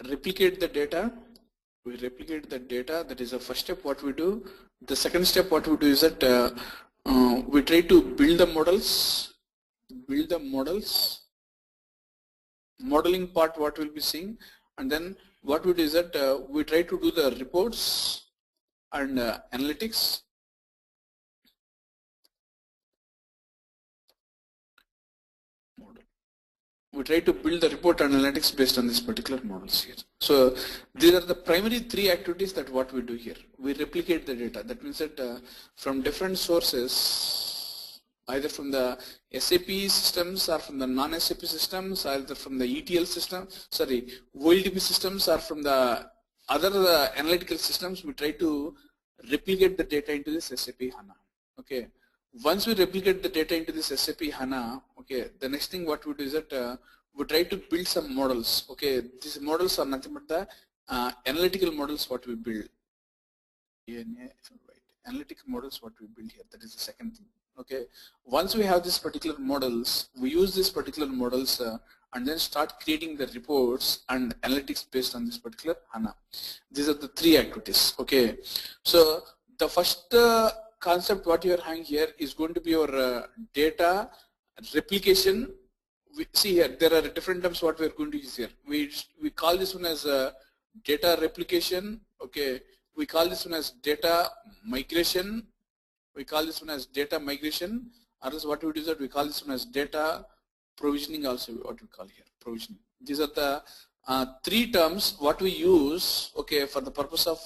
replicate the data. We replicate the data. That is the first step what we do. The second step what we do is that we try to build the models. Modeling part what we'll be seeing, and then what we do is that we try to do the reports and analytics. We try to build the report and analytics based on these particular models here. So these are the primary three activities that what we do here. We replicate the data. That means that from different sources, either from the SAP systems or from the non-SAP systems, either from the ETL system, OLTP systems, or from the other analytical systems, we try to replicate the data into this SAP HANA. Okay. Once we replicate the data into this SAP HANA, okay, the next thing what we do is that we try to build some models. Okay, these models are nothing but the analytical models what we build. Analytical models what we build here. That is the second thing. Okay, once we have these particular models, we use these particular models and then start creating the reports and analytics based on this particular HANA. These are the three activities. Okay, so the first concept what you are having here is going to be your data replication. We see here there are different terms what we are going to use here. We call this one as data replication. Okay, we call this one as data migration. We call this one as data migration. Or else what we do is that we call this one as data provisioning. Also what we call here provisioning. These are the three terms what we use. Okay, for the purpose of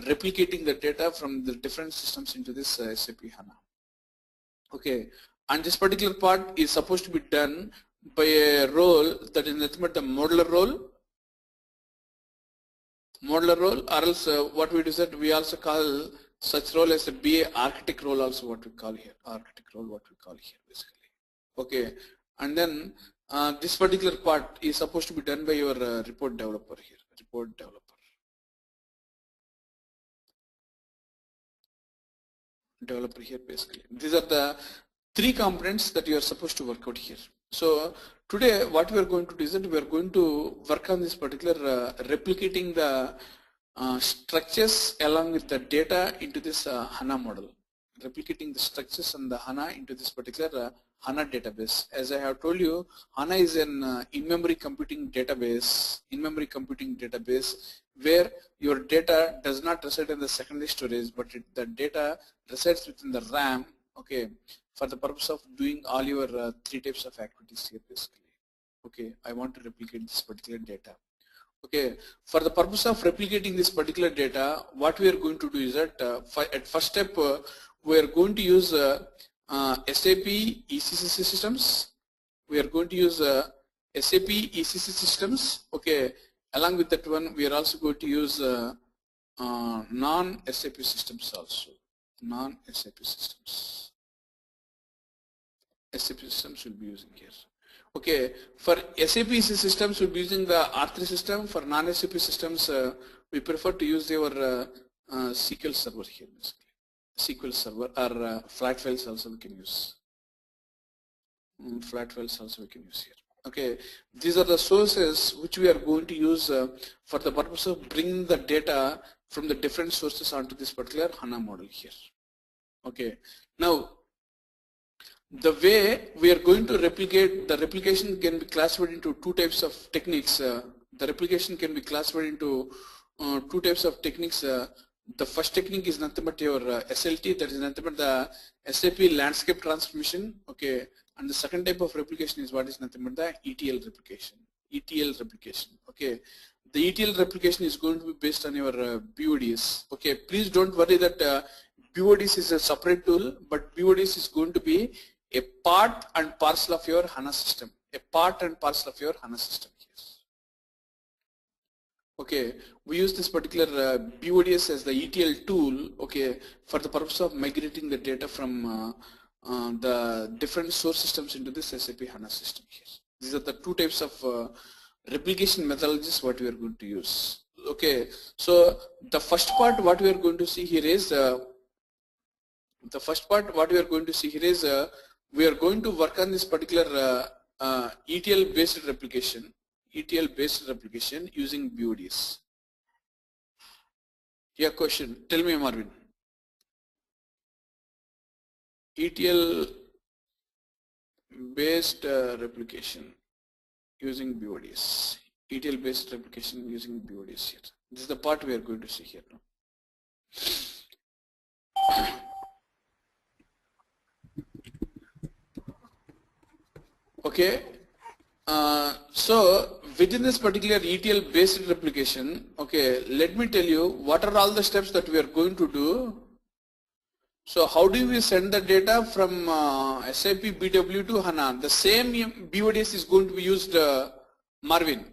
replicating the data from the different systems into this SAP HANA. Okay, and this particular part is supposed to be done by a role that is nothing but the modeler role. Or else what we do is that we also call such role as a BA architect role, also what we call here, basically. Okay, and then this particular part is supposed to be done by your report developer here, developer here basically. These are the three components that you are supposed to work out here. So today what we are going to do is that we are going to work on this particular replicating the structures along with the data into this HANA model. Replicating the structures and the HANA into this particular HANA database. As I have told you, HANA is an in-memory computing database, where your data does not reside in the secondary storage, but the data resides within the RAM, okay, for the purpose of doing all your three types of activities here basically. Okay, I want to replicate this particular data. Okay, for the purpose of replicating this particular data, what we are going to do is that at first step we are going to use SAP ECC systems. We are going to use SAP ECC systems. Okay, along with that one, we are also going to use non-SAP systems also. Non-SAP systems. SAP systems will be using here. Okay, for SAP ECC systems, we'll be using the R3 system. For non-SAP systems, we prefer to use your SQL server here basically. SQL server or flat files also we can use. Flat files also we can use here. Okay, these are the sources which we are going to use for the purpose of bringing the data from the different sources onto this particular HANA model here. Okay, now the way we are going to replicate, the replication can be classified into two types of techniques. The replication can be classified into two types of techniques. The first technique is nothing but your SLT, that is nothing but the SAP landscape transformation. Okay, and the second type of replication is what is nothing but the ETL replication. Okay, the ETL replication is going to be based on your BODs. Okay, please don't worry that BODs is a separate tool, but BODs is going to be a part and parcel of your HANA system. Okay, we use this particular BODs as the ETL tool, okay, for the purpose of migrating the data from the different source systems into this SAP HANA system here. These are the two types of replication methodologies what we are going to use. Okay, so the first part what we are going to see here is we are going to work on this particular ETL based replication. ETL based replication using BODs? Yeah, question. Tell me, Marvin. ETL based replication using BODs. ETL based replication using BODs here. This is the part we are going to see here now. Okay. So within this particular ETL based replication, okay, let me tell you what are all the steps that we are going to do. So how do we send the data from SAP BW to HANA? The same BODs is going to be used, Marvin.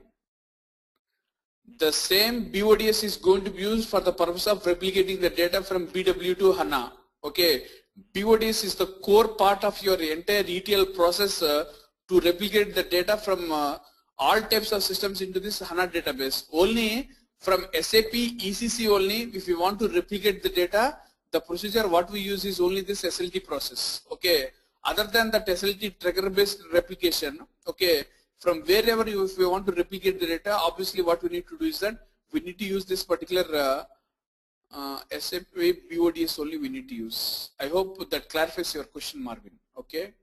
The same BODs is going to be used for the purpose of replicating the data from BW to HANA. Okay, BODs is the core part of your entire ETL process to replicate the data from all types of systems into this HANA database. Only from SAP ECC only, if you want to replicate the data, the procedure what we use is only this SLT process. Okay, other than that SLT trigger based replication, okay, from wherever if we want to replicate the data, obviously what we need to do is that we need to use this particular SAP BODs only we need to use. I hope that clarifies your question, Marvin. Okay.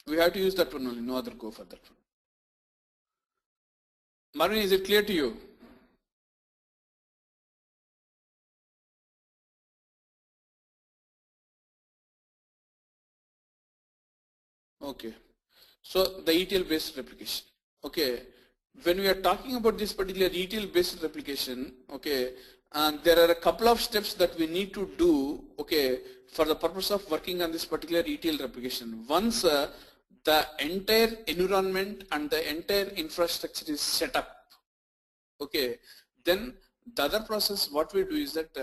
We have to use that one only, no other go for that one. Marvin, is it clear to you? Okay. So the ETL based replication. Okay. When we are talking about this particular ETL based replication, okay, there are a couple of steps that we need to do, okay, for the purpose of working on this particular ETL replication. Once the entire environment and the entire infrastructure is set up, okay, then the other process what we do is that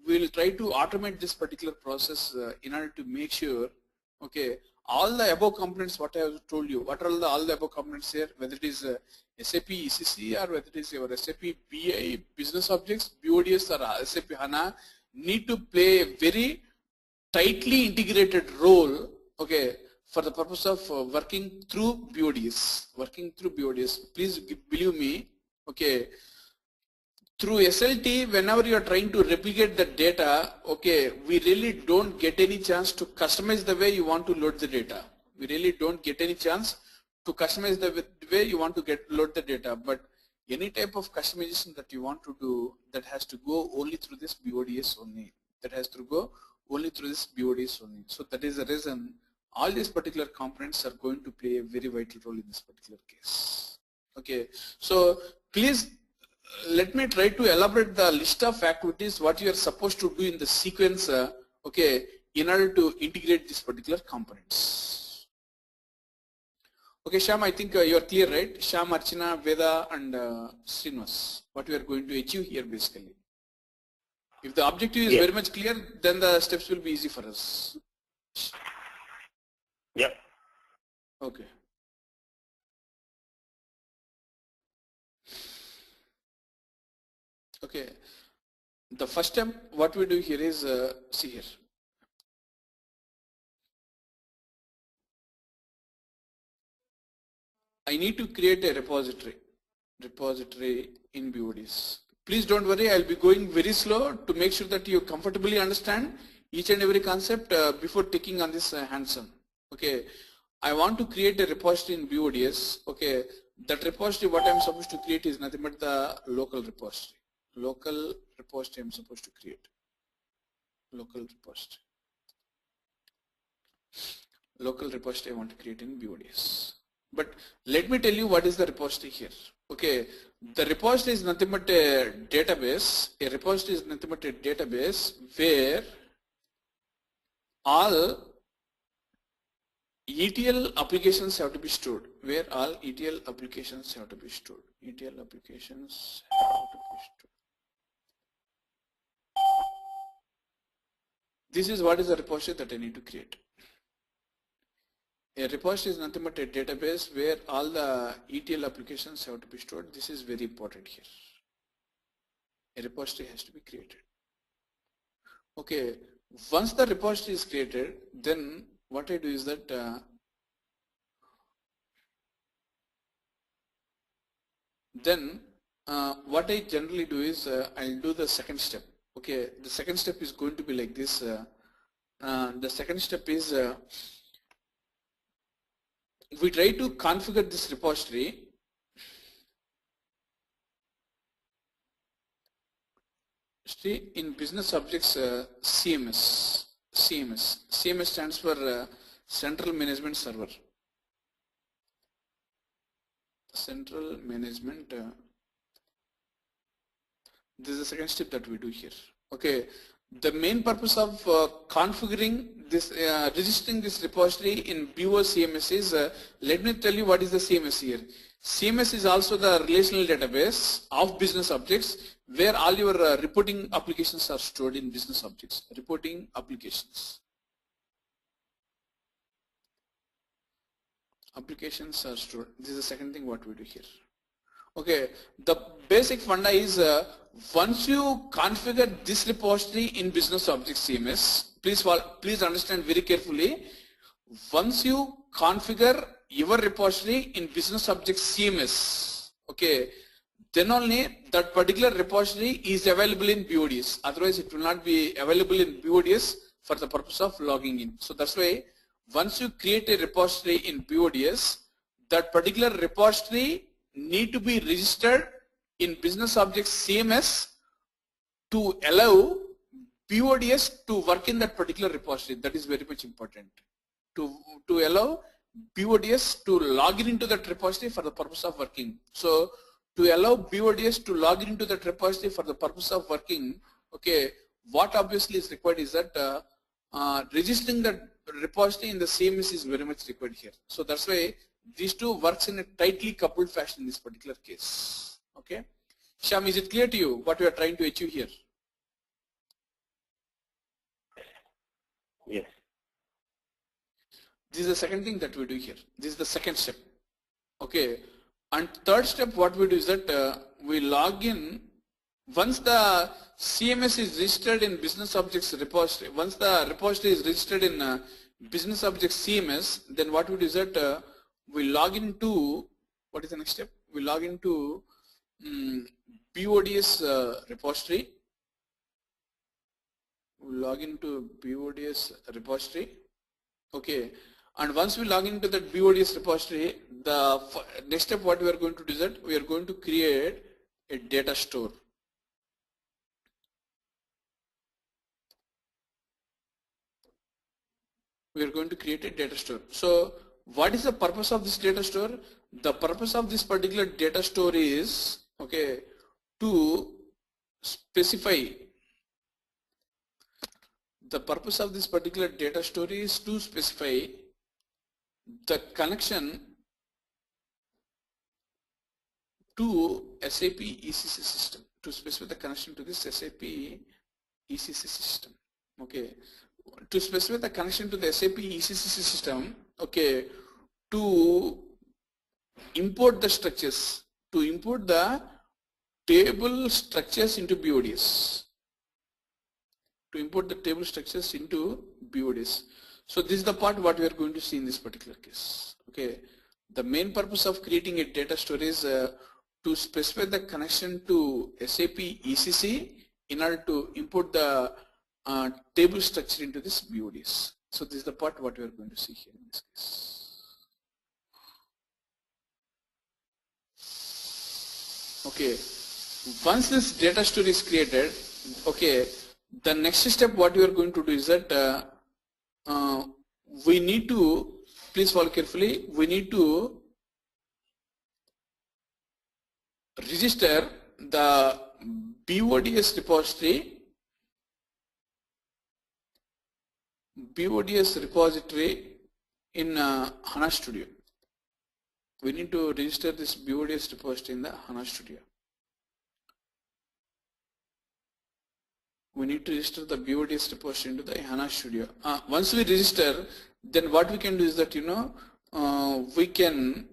we will try to automate this particular process in order to make sure, okay, all the above components what I have told you, what are all the above components here, whether it is SAP ECC or whether it is your SAP BI business objects, BODs or SAP HANA, need to play a very tightly integrated role, okay, for the purpose of working through BODs. Please believe me, okay, through SLT, whenever you are trying to replicate the data, okay, we really don't get any chance to customize the way you want to load the data. We really don't get any chance to customize the way you want to load the data. But any type of customization that you want to do, that has to go only through this BODs only. So that is the reason all these particular components are going to play a very vital role in this particular case. Okay, so please let me try to elaborate the list of activities what you are supposed to do in the sequence, okay, in order to integrate these particular components. Okay, Sham, I think you are clear, right? Sham, Archana, Veda, and Srinivas, what we are going to achieve here basically. If the objective is very much clear, then the steps will be easy for us. Yep. Okay. Okay, the first step what we do here is, see here. I need to create a repository in BODs. Please don't worry, I'll be going very slow to make sure that you comfortably understand each and every concept before taking on this hands-on. Okay, I want to create a repository in BODs. Okay, that repository what I'm supposed to create is nothing but the local repository. Local repository I'm supposed to create. Local repository I want to create in BODs. But let me tell you what is the repository here. Okay, the repository is nothing but a database. A repository is nothing but a database where all ETL applications have to be stored. Where all ETL applications have to be stored. ETL applications have to be stored. This is what is the repository that I need to create. A repository is nothing but a database where all the ETL applications have to be stored. This is very important here. A repository has to be created. Okay, once the repository is created, then what I do is that Then what I generally do is I'll do the second step. Okay, the second step is going to be like this. The second step is we try to configure this repository. In business objects CMS. CMS stands for Central Management Server. Central Management. This is the second step that we do here. Okay, the main purpose of configuring this, registering this repository in BO CMS is, let me tell you what is the CMS here. CMS is also the relational database of business objects where all your reporting applications are stored in business objects. Reporting applications. Applications are stored. This is the second thing what we do here. Okay, the basic funda is once you configure this repository in business objects CMS, please understand very carefully. Once you configure your repository in business objects CMS, okay, then only that particular repository is available in BODS. Otherwise, it will not be available in BODS for the purpose of logging in. So that's why once you create a repository in BODS, that particular repository need to be registered in business objects CMS to allow BODS to work in that particular repository. That is very much important. To allow BODS to log in into that repository for the purpose of working. So to allow BODS to log in into that repository for the purpose of working, okay, what obviously is required is that registering that repository in the CMS is very much required here. So that's why these two works in a tightly coupled fashion in this particular case. Okay, Sham, is it clear to you what we are trying to achieve here? Yes. This is the second thing that we do here. This is the second step. Okay, and third step what we do is that we log in. Once the CMS is registered in business objects repository, once the repository is registered in business objects CMS, then what we do is that we log into, what is the next step? We log into BODS repository. We log into BODS repository. Okay, and once we log into that BODS repository, the next step what we are going to do is that we are going to create a data store. We are going to create a data store. So what is the purpose of this data store? The purpose of this particular data store is, okay, to specify. The purpose of this particular data store is to specify the connection to SAP ECC system. To specify the connection to this SAP ECC system. Okay. To specify the connection to the SAP ECC system, okay, to import the structures, to import the table structures into BODS. To import the table structures into BODS. So this is the part what we are going to see in this particular case. Okay, the main purpose of creating a data store is to specify the connection to SAP ECC in order to import the table structure into this BODS. So this is the part what we are going to see here in this case. Okay, once this data store is created, okay, the next step what we are going to do is that we need to, please follow carefully, we need to register the BODS repository in HANA Studio. We need to register this BODS repository in the HANA Studio. We need to register the BODS repository into the HANA Studio. Once we register, then what we can do is that, you know, we can,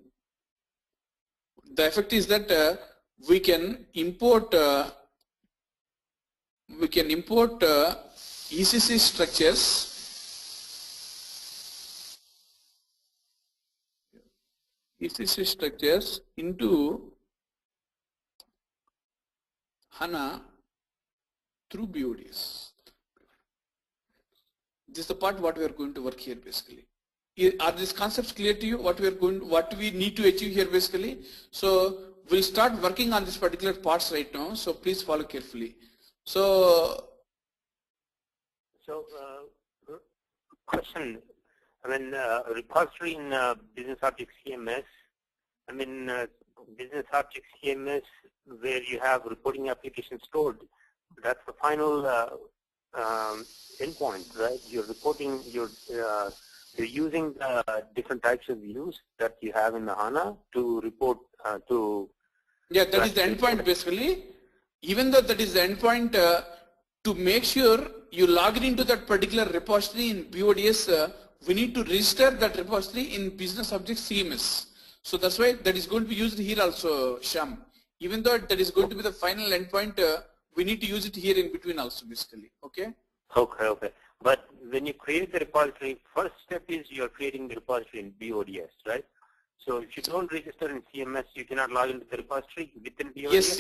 the effect is that we can import ECC structures into HANA through BODS. This is the part what we are going to work here basically. Are these concepts clear to you? What we need to achieve here basically? So we'll start working on this particular parts right now. So please follow carefully. So question. I mean, repository in Business Object CMS. I mean, Business Object CMS where you have reporting application stored. That's the final endpoint, right? You're reporting. You're using different types of views that you have in the HANA to report to. Yeah, that is the endpoint basically. Even though that is the endpoint, to make sure you log into that particular repository in BODS, we need to register that repository in Business Object CMS. So that's why that is going to be used here also, Sham. Even though that is going to be the final endpoint, we need to use it here in between also basically, okay? Okay. But when you create the repository, first step is you're creating the repository in BODS, right? So if you don't register in CMS, you cannot log into the repository within BODS?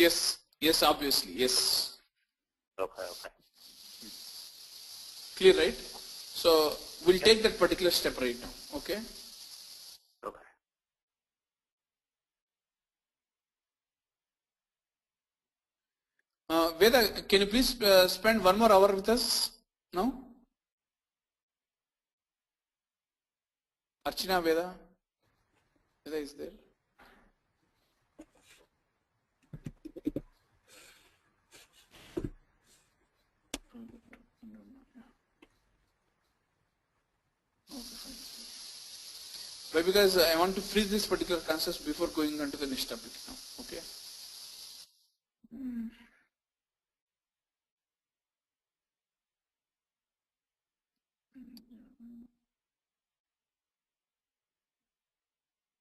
Yes, obviously, yes. Okay. Clear, right? So we'll take that particular step right now, okay? Okay. Veda, can you please spend 1 more hour with us now? Archana, Veda is there? Why? Because I want to freeze this particular concept before going on to the next topic now, okay?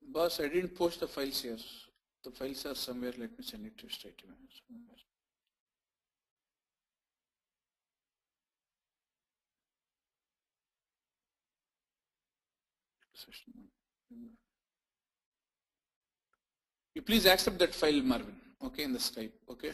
Boss, I didn't post the files here. The files are somewhere. Let me send it to you straight away. You please accept that file, Marvin, okay, in the Skype, okay?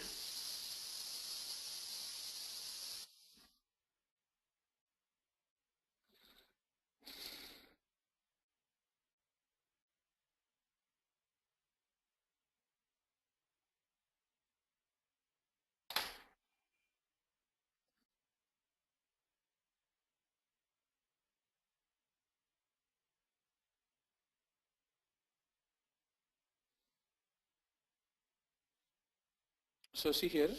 So see here,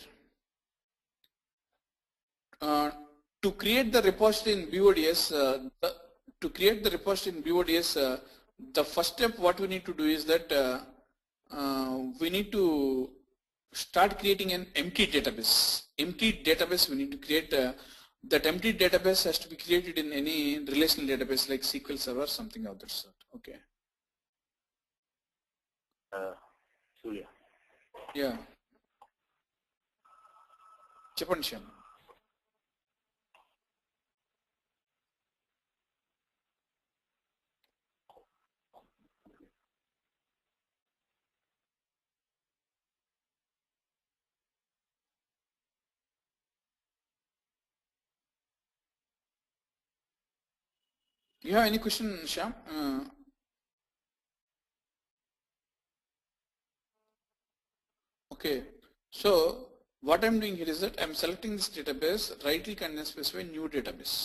to create the repository in BODS, the first step what we need to do is that we need to start creating an empty database. We need to create. That empty database has to be created in any relational database like SQL Server or something of that sort. Okay. Surya. Yeah. చెప్పండి Shyam. You have any question, Shyam? Okay. So what I'm doing here is that I'm selecting this database, right click and then specify new database.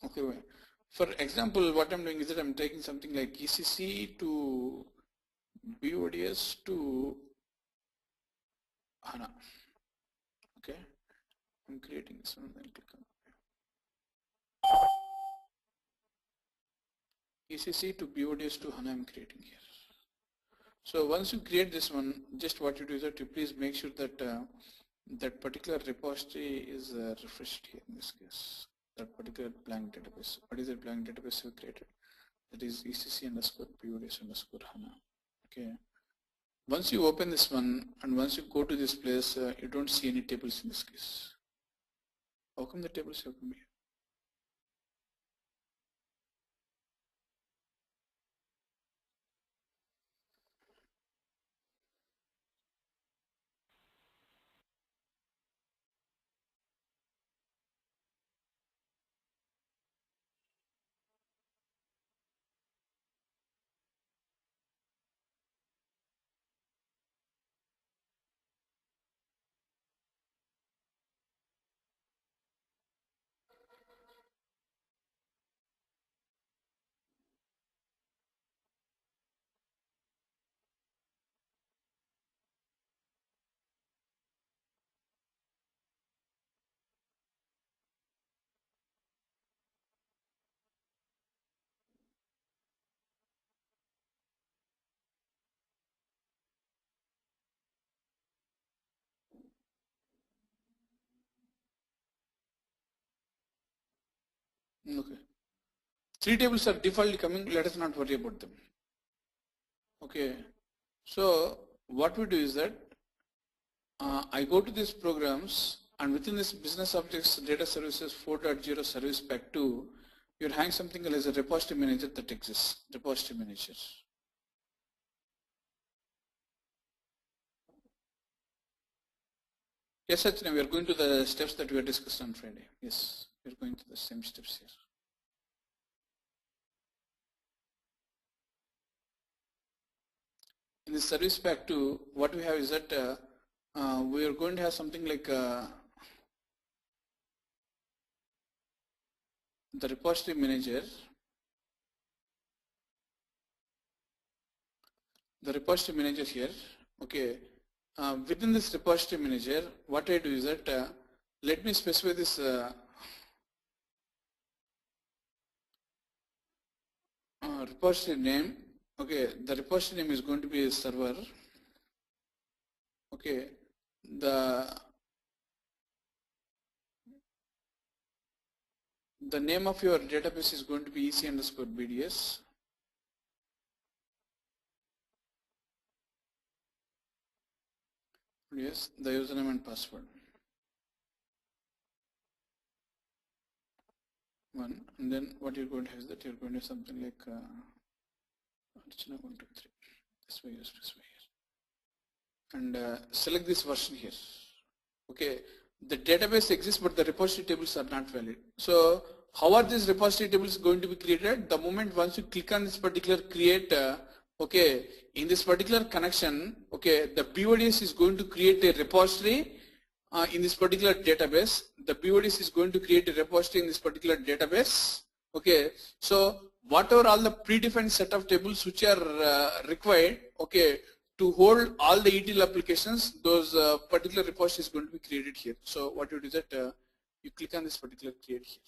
Okay. For example, what I'm doing is that I'm taking something like ECC to BODS to HANA. Okay. I'm creating this one, then click on ECC to BODS to HANA I'm creating here. So once you create this one, just what you do is that you please make sure that that particular repository is refreshed here in this case. That particular blank database. What is the blank database you created? That is ECC underscore BODS underscore HANA. Okay. Once you open this one and once you go to this place, you don't see any tables in this case. How come the tables have come here? Okay. 3 tables are defaultly coming. Let us not worry about them. Okay. So what we do is that I go to these programs, and within this business objects data services 4.0 service pack 2, you're having something called as a repository manager that exists. Repository manager. Yes, Sachina, we are going to the steps that we were discussed on Friday. Yes, we are going to the same steps here. In the service pack 2, what we have is that we are going to have something like the repository manager. The repository manager here. Okay. Within this repository manager, what I do is that let me specify this repository name. Okay, the repository name is going to be a server. Okay, the name of your database is going to be EC_BDS. Yes, the username and password. One, and then what you're going to have is that you're going to have something like 1, 2, 3. This way, use this way here, and select this version here. Okay, the database exists, but the repository tables are not valid. So how are these repository tables going to be created? The moment once you click on this particular create, okay, in this particular connection, okay, the BODS is going to create a repository in this particular database. The BODS is going to create a repository in this particular database. Okay, so whatever all the predefined set of tables which are required, okay, to hold all the ETL applications, those particular repository is going to be created here. So what you do is that you click on this particular create here.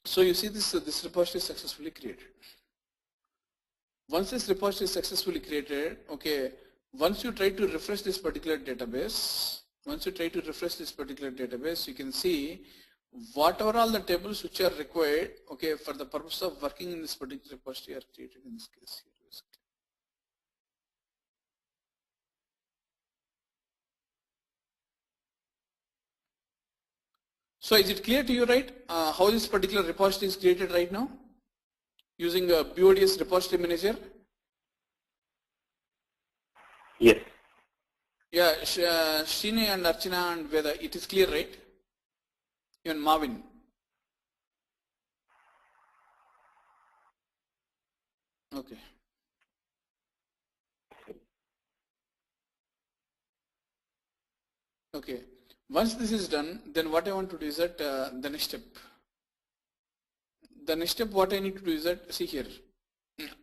So you see this repository is successfully created. Once this repository is successfully created, okay, once you try to refresh this particular database, you can see whatever all the tables which are required, okay, for the purpose of working in this particular repository are created in this case here. So is it clear to you, right, how this particular repository is created right now using a BODS repository manager? Yes. Yeah, Shini and Archana and Veda, it is clear, right? Even Marvin. Okay. Okay. Once this is done, then what I want to do is that the next step. The next step, what I need to do is that, see here,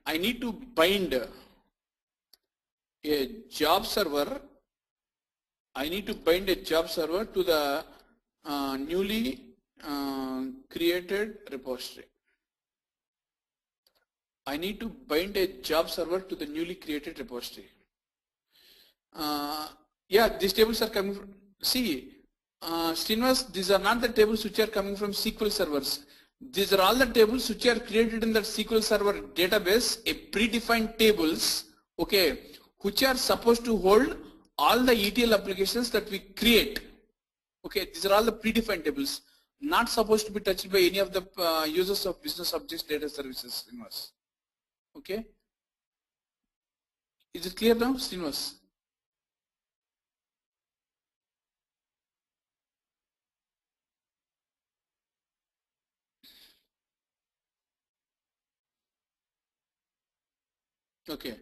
I need to bind a job server. I need to bind a job server to the newly created repository. I need to bind a job server to the newly created repository. Yeah, these tables are coming from, see, Srinivas, these are not the tables which are coming from SQL servers. These are all the tables which are created in that SQL server database, a predefined tables, okay, which are supposed to hold all the ETL applications that we create. Okay, these are all the predefined tables, not supposed to be touched by any of the users of business objects data services, Srinivas. Okay, is it clear now, Srinivas? Okay,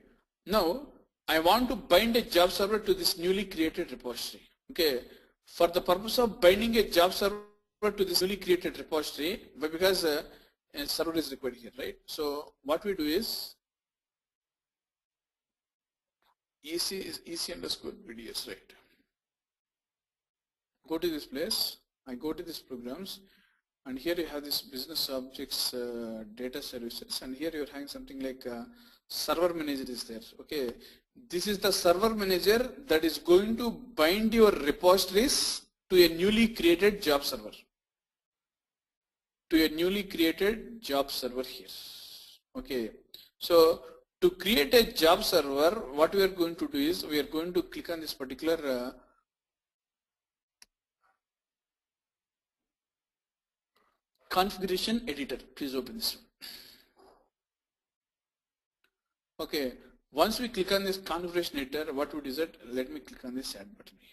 now I want to bind a job server to this newly created repository. Okay, for the purpose of binding a job server to this newly created repository, because a server is required here, right? So what we do is, EC is EC underscore BDS, right? Go to this place. I go to these programs, and here you have this business objects data services, and here you're having something like server manager is there. Okay, this is the server manager that is going to bind your repositories to a newly created job server. To a newly created job server here. Okay, so to create a job server, what we are going to do is we are going to click on this particular configuration editor. Please open this one. Okay, once we click on this configuration editor, what would is it? Let me click on this add button here.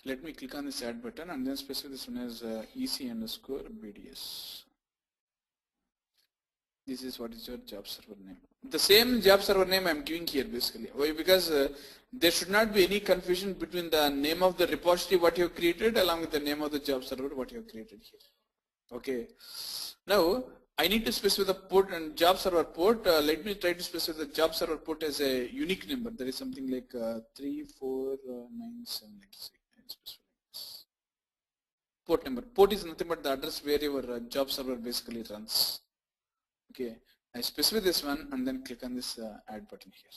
Let me click on this add button and then specify this one as EC underscore BDS. This is what is your job server name. The same job server name I am giving here basically. Why? Because there should not be any confusion between the name of the repository what you have created along with the name of the job server what you have created here. Okay. Now I need to specify the port and job server port. Let me try to specify the job server port as a unique number. There is something like 3497. Let's see. Port number. Port is nothing but the address where your job server basically runs. Okay, I specify this one and then click on this add button here.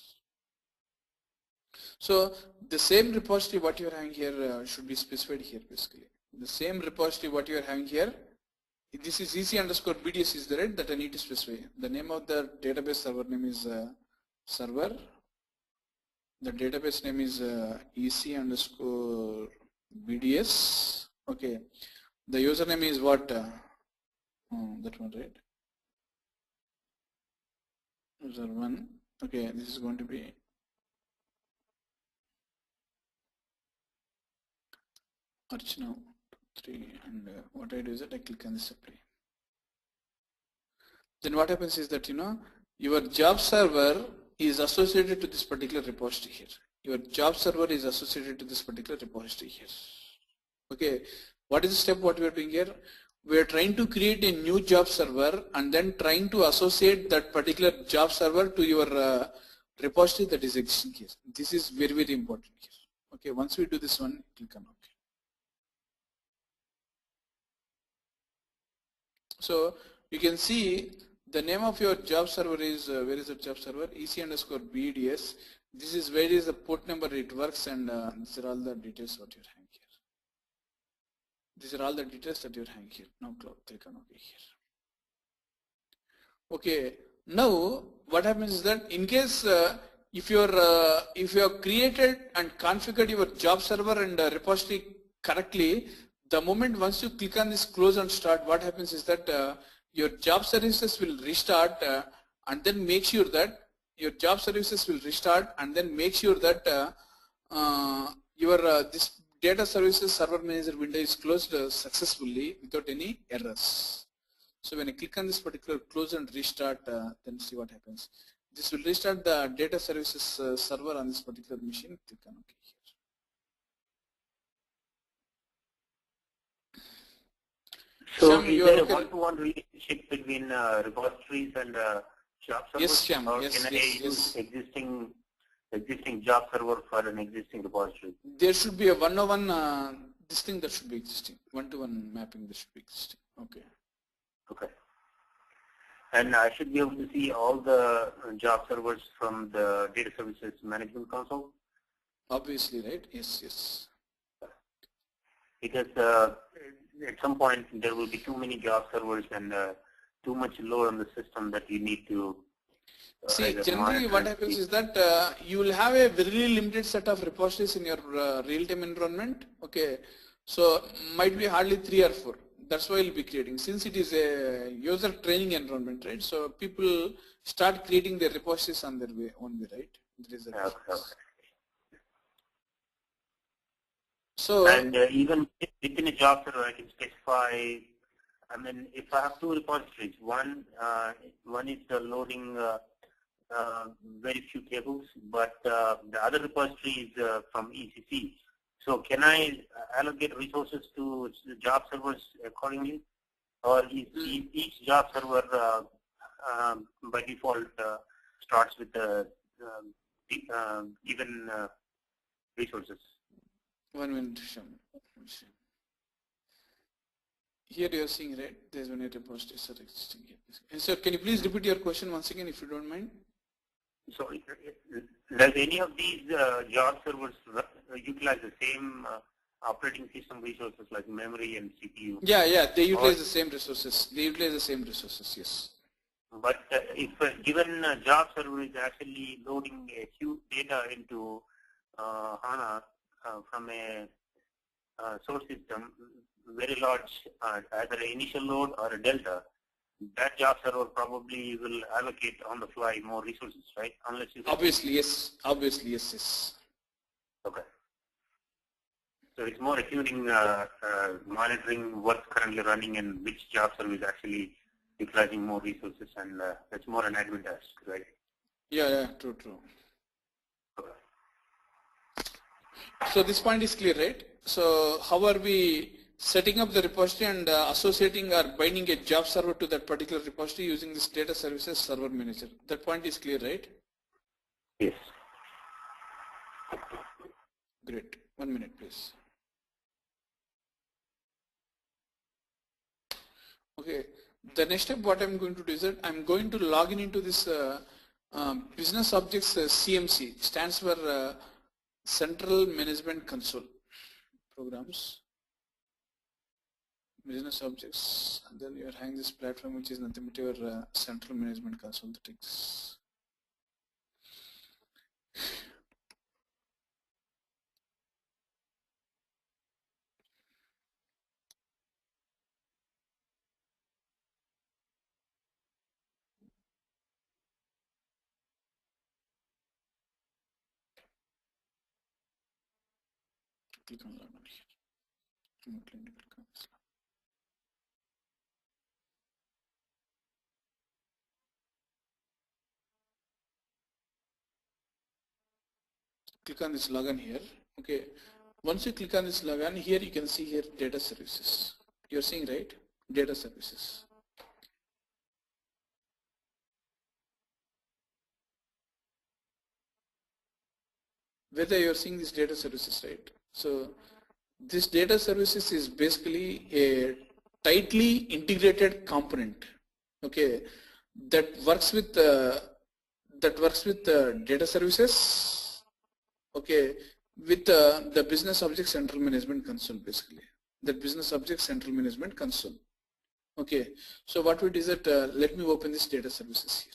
So the same repository what you are having here should be specified here basically. The same repository what you are having here, this is EC underscore BDS is the right that I need to specify. The name of the database server name is server. The database name is EC underscore BDS. Okay, the username is what? That one, right? User 1. Okay, this is going to be Archana 3, and what I do is that I click on this apply. Then what happens is that your job server is associated to this particular repository here. Your job server is associated to this particular repository here. Okay, what is the step what we are doing here? We are trying to create a new job server and then trying to associate that particular job server to your repository that is existing here. This is very, very important here. Okay, once we do this one, click on OK. So you can see the name of your job server is, where is the job server? EC underscore BDS. This is where is the port number it works, and these are all the details what you're having here. These are all the details that you're having here. Now click on OK here. Okay, now what happens is that in case if you have created and configured your job server and repository correctly, the moment once you click on this close and start, what happens is that your job services will restart and then make sure that your job services will restart and then make sure that your this data services server manager window is closed successfully without any errors. So when I click on this particular close and restart, then see what happens. This will restart the data services server on this particular machine. Click on OK here. So Shyam, is there a one-to-one relationship between repositories and job servers? Yes, Shyam. Or yes, can yes, I use existing job server for an existing repository? There should be a one-to-one this thing that should be existing. One-to-one mapping that should be existing. Okay. Okay. And I should be able to see all the job servers from the data services management console? Obviously, right? Yes, yes. Because at some point there will be too many job servers and too much load on the system that you need to see, generally what happens is that you will have a very limited set of repositories in your real-time environment. Okay, so might be hardly 3 or 4. That's why you'll be creating. Since it is a user training environment, right? So people start creating their repositories on their own way, right? There is a okay. So and even within a job server, I can specify. I mean, if I have 2 repositories, one is loading very few tables, but the other repository is from ECC. So can I allocate resources to the job servers accordingly, or is each job server by default starts with the given resources. 1 minute, Sham. Here you are seeing, right? There's one repositories are existing here. So can you please repeat your question once again, if you don't mind? So does any of these job servers utilize the same operating system resources like memory and CPU? Yeah, they utilize the same resources. They utilize the same resources, yes. But if a given job server is actually loading a huge data into HANA from a source system, very large, either an initial load or a delta, that job server probably will allocate on the fly more resources, right? Unless you obviously, yes. Obviously, yes. Okay. So it's more tuning, monitoring what's currently running and which job server is actually utilizing more resources, and that's more an admin task, right? Yeah, true. Okay. So this point is clear, right? So how are we setting up the repository and associating or binding a job server to that particular repository using this data services server manager? That point is clear, right? Yes. Great. 1 minute, please. Okay. The next step, what I'm going to do is that I'm going to log in into this business objects CMC, stands for Central Management Console programs. Business objects, and then you are having this platform which is nothing but your Central Management Console that exists. Click on log on here. Click on this login here. Okay. Once you click on this login here, you can see here data services. You're seeing, right? Data services. Whether you're seeing these data services, right? So this data services is basically a tightly integrated component, okay, that works with data services, okay, with the business object central management console, basically the business object central management console. Okay, so what we do is that let me open this data services here.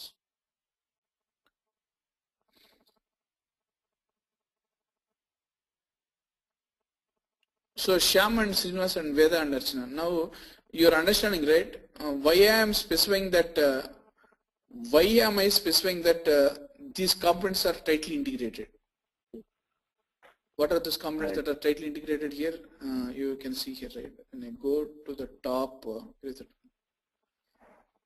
So Shyam and Srinivas and Veda and Archana, now you're understanding, right? Why I am specifying that these components are tightly integrated. What are those components that are tightly integrated here? You can see here, right? When I go to the top,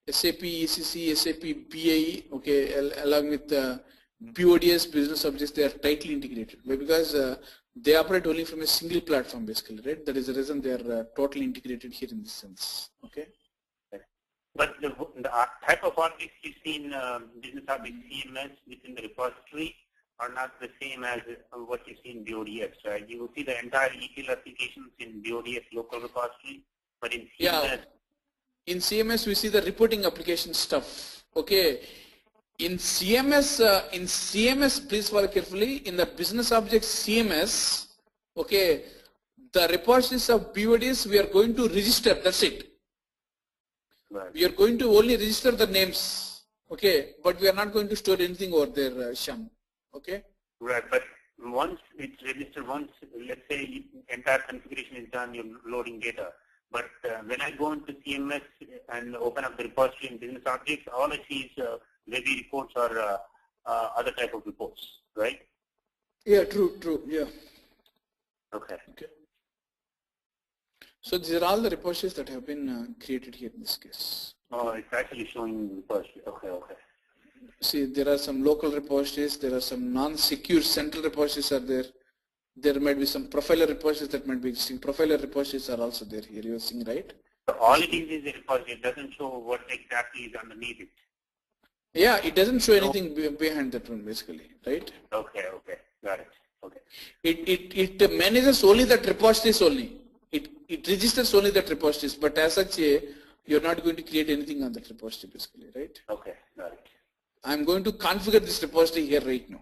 SAP ECC, SAP BI, okay, along with BODS business objects, they are tightly integrated. Why? Because they operate only from a single platform, basically, right? That is the reason they are totally integrated here in this sense. Okay. But the type of objects you see in business object CMS within the repository are not the same as what you see in BODS, right? You will see the entire ETL applications in BODS local repository, but in CMS. In CMS we see the reporting application stuff. Okay. In CMS, please follow carefully. In the business object CMS, okay, the repositories of BODS we are going to register. That's it. Right. We are going to only register the names, okay, but we are not going to store anything over there, Shyam. Okay. Right, but once it's registered, once let's say entire configuration is done, you're loading data. But when I go into CMS and open up the repository in business objects, all I see is Webby reports or other type of reports, right? Yeah, true, yeah. Okay. So these are all the repositories that have been created here in this case. Oh, it's actually showing repository. Okay. See, there are some local repositories, there are some non-secure central repositories are there. There might be some profiler repositories that might be existing. Profiler repositories are also there here, you're seeing, right? So all it is a repository. It doesn't show what exactly is underneath it. Yeah, it doesn't show No. anything behind that one basically, right? Okay, got it. Okay. It manages only that repositories only. It registers only that repositories, but as such, you're not going to create anything on that repository basically, right? Okay, got it. I'm going to configure this repository here right now.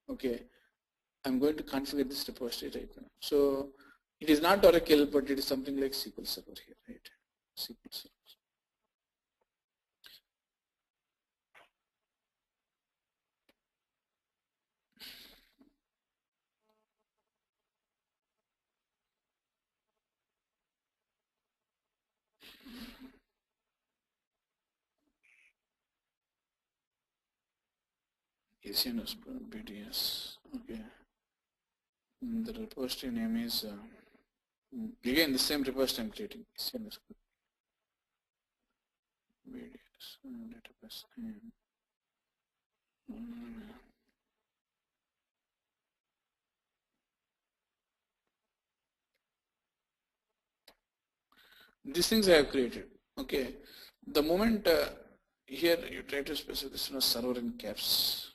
Okay, I'm going to configure this repository right now. So it is not Oracle, but it is something like SQL Server here, right? SQL Server. ACNS BDS. Okay. The repository name is again the same repository I'm creating. ACNS BDS database name. These things I have created. Okay. The moment here you try to specify this one server in caps.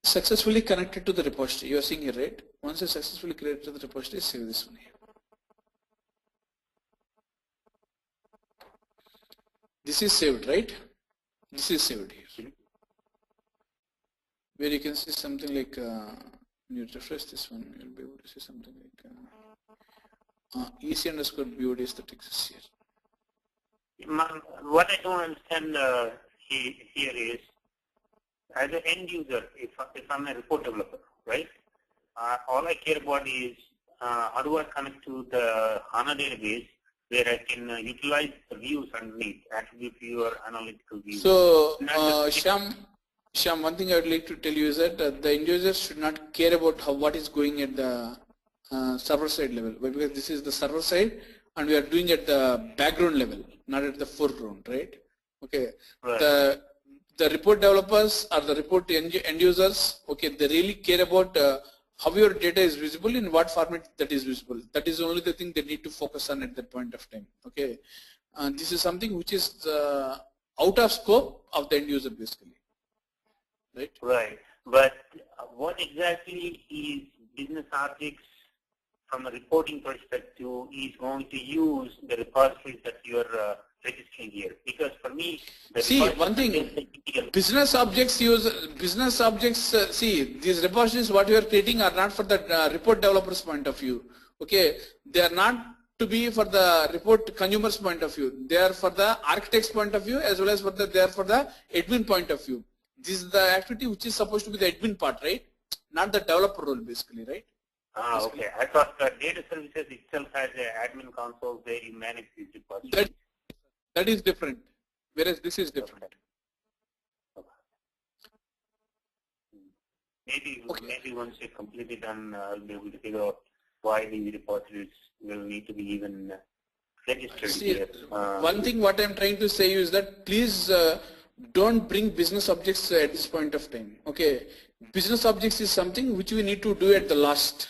Successfully connected to the repository. You are seeing here, right? Once you successfully connected to the repository, save this one here. This is saved, right? This is saved here. Where you can see something like, when you refresh this one, you'll be able to see something like EC underscore BOD is that exists here. What I don't understand here is, as an end user, if I'm a report developer, right? All I care about is how do I connect to the HANA database where I can utilize the views underneath, attribute view or analytical view. So, Shyam, one thing I would like to tell you is that the end users should not care about what is going at the server side level, because this is the server side and we are doing at the background level, not at the foreground, right? Okay. Right. The report developers or the report end users, okay, they really care about how your data is visible, in what format that is visible. That is only the thing they need to focus on at that point of time. Okay, this is something which is out of scope of the end user basically. Right. Right. But what exactly is business objects from a reporting perspective is going to use the repositories that you are registering here? Because for me, see one thing, business objects use business objects. See, these repositories what you are creating are not for the report developers point of view. Okay, they are not to be for the report consumers point of view. They are for the architect's point of view as well as for the they are for the admin point of view. This is the activity which is supposed to be the admin part, right? Not the developer role basically, right? Okay. I thought the data services itself has an admin console where you manage these repositories. That is different, whereas this is different. Okay. Maybe once you're completely done, I'll be able to figure out why these repositories will need to be even registered here. One thing what I'm trying to say is that please don't bring business objects at this point of time. Okay, business objects is something which we need to do at the last.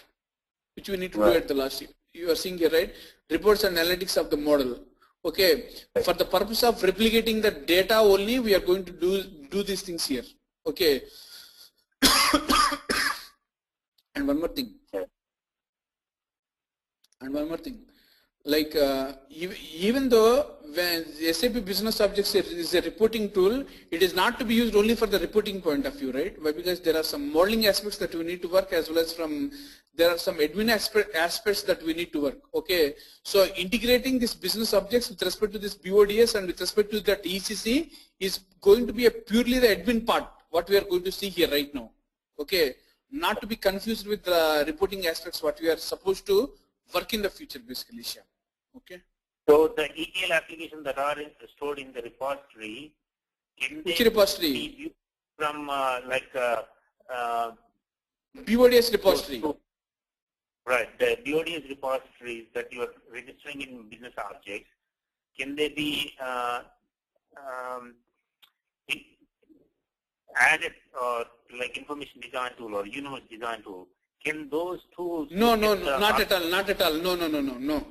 You are seeing here, right? Reports and analytics of the model. Okay, for the purpose of replicating the data only, we are going to do these things here. Okay. And one more thing. Like even though when SAP Business Objects is a reporting tool, it is not to be used only for the reporting point of view, right? But because there are some modeling aspects that we need to work, as well as there are some admin aspects that we need to work. Okay, so integrating this business objects with respect to this BODS and with respect to that ECC is going to be a purely the admin part, what we are going to see here right now. Okay, not to be confused with the reporting aspects what we are supposed to work in the future basically, Shyam. Okay. So the ETL applications that are stored in the repository, can which they repository? be viewed from BODS repository. Right, the BODS repositories that you are registering in business objects, can they be added or like information design tool or universe design tool? can those tools? No, not at all, not at all. No.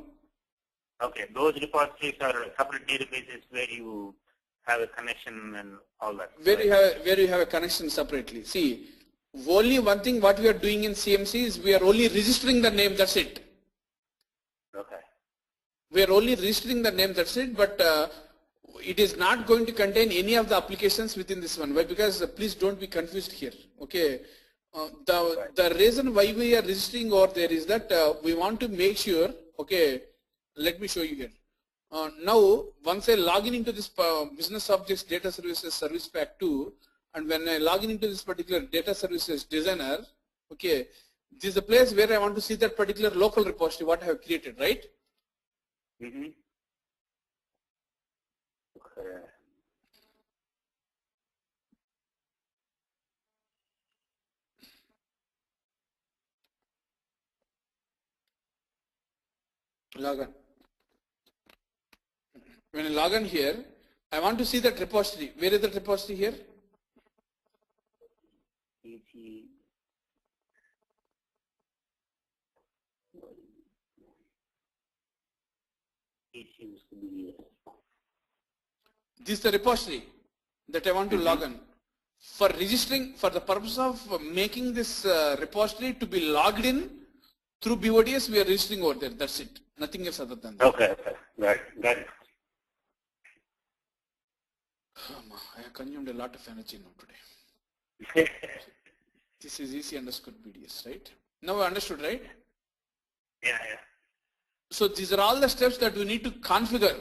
Okay, those repositories are separate databases where you have a connection and all that. Where you have a connection separately. See, only one thing what we are doing in CMC is we are only registering the name. That's it. Okay. We are only registering the name. That's it. But it is not going to contain any of the applications within this one. Why? Because please don't be confused here. Okay. The reason why we are registering over there is that we want to make sure. Okay. Let me show you here. Now, once I log in into this business objects data services service pack 2, and when I log in into this particular data services designer, okay, this is the place where I want to see that particular local repository what I have created, right? Mm-hmm. Okay. Log on. When I log in here, I want to see that repository. Where is that repository here? This is the repository that I want to log on. For registering, for the purpose of making this repository to be logged in through BODS, we are registering over there. That's it. Nothing else other than that. Okay. Right. Got it. I have consumed a lot of energy now today. This is EC_BDS, right? Now I understood, right? Yeah. So these are all the steps that we need to configure.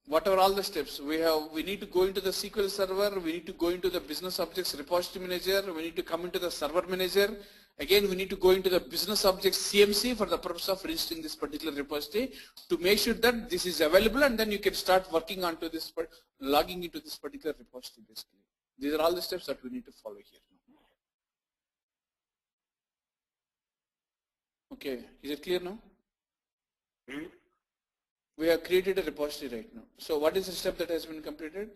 Whatever all the steps we need to go into the SQL server, we need to go into the business objects repository manager, we need to come into the server manager. Again, we need to go into the business objects CMC for the purpose of registering this particular repository to make sure that this is available, and then you can start working onto this, logging into this particular repository basically. These are all the steps that we need to follow here. Okay, is it clear now? Mm-hmm. We have created a repository right now. So what is the step that has been completed?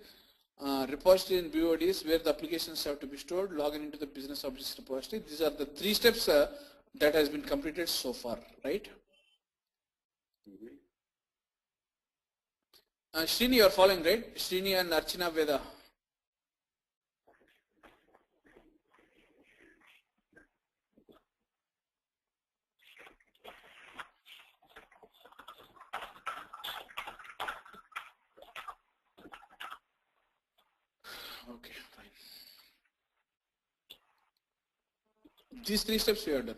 Repository in BODs where the applications have to be stored, login into the business objects repository. These are the 3 steps that has been completed so far, right? Srini, you are following, right? Srini and Archana Veda. Okay, fine. These 3 steps we are done.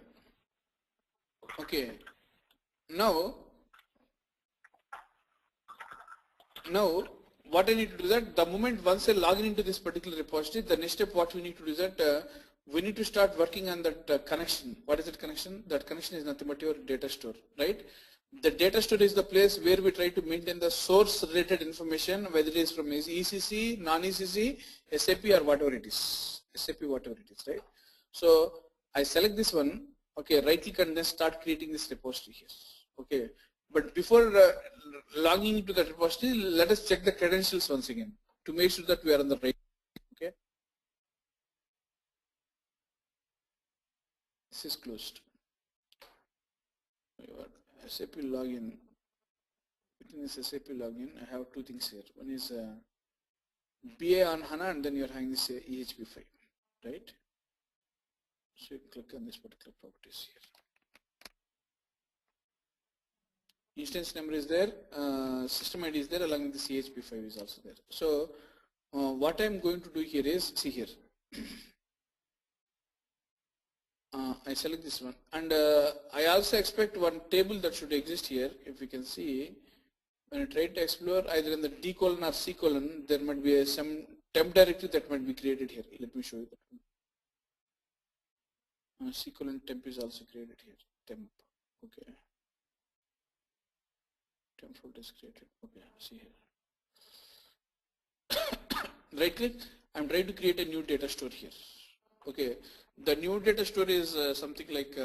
Okay. Now what I need to do that the moment once I log in into this particular repository, the next step what we need to do is that we need to start working on that connection. What is that connection? That connection is nothing but your data store, right? The data store is the place where we try to maintain the source related information, whether it is from ECC, non-ECC, SAP or whatever it is, SAP whatever it is, right? So I select this one, okay, right click and then start creating this repository here, okay. But before logging into the repository, let us check the credentials once again to make sure that we are on the right, okay. This is closed. SAP login. Within this SAP login, I have 2 things here. One is BA on HANA, and then you are having this EHP file, right? So you click on this particular properties here. Instance number is there, system ID is there, along with the CHP file is also there. So what I am going to do here is, see here, I select this one, and I also expect one table that should exist here. If you can see, when I try to explore either in the D colon or C colon, there might be some temp directory that might be created here. Let me show you that one. C colon temp is also created here. Temp, okay. Temp folder is created. Okay, see here. Right click. I'm trying to create a new data store here. Okay, the new data store is something like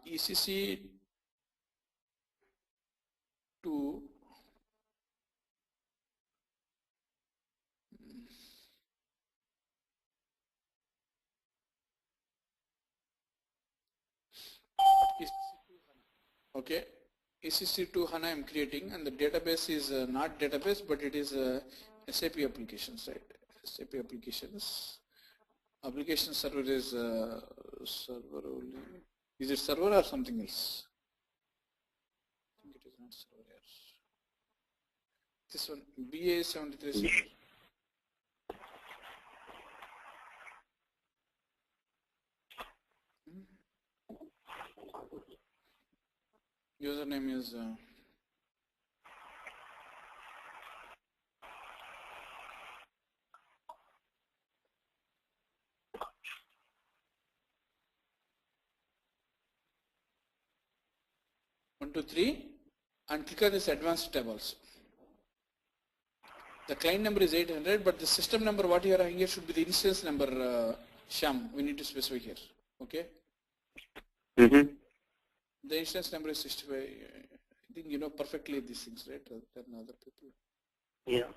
ECC to Okay, ECC2 HANA I'm creating, and the database is not database, but it is SAP applications, right? SAP applications. Application server is server only. Is it server or something else? I think it is not server. This one BA73 server. Username is 1, 2, 3, and click on this advanced tab also. The client number is 800, but the system number what you are having here should be the instance number, Sham. We need to specify here. Okay. The instance number is 65. I think you know perfectly these things, right? Than other people. Yeah.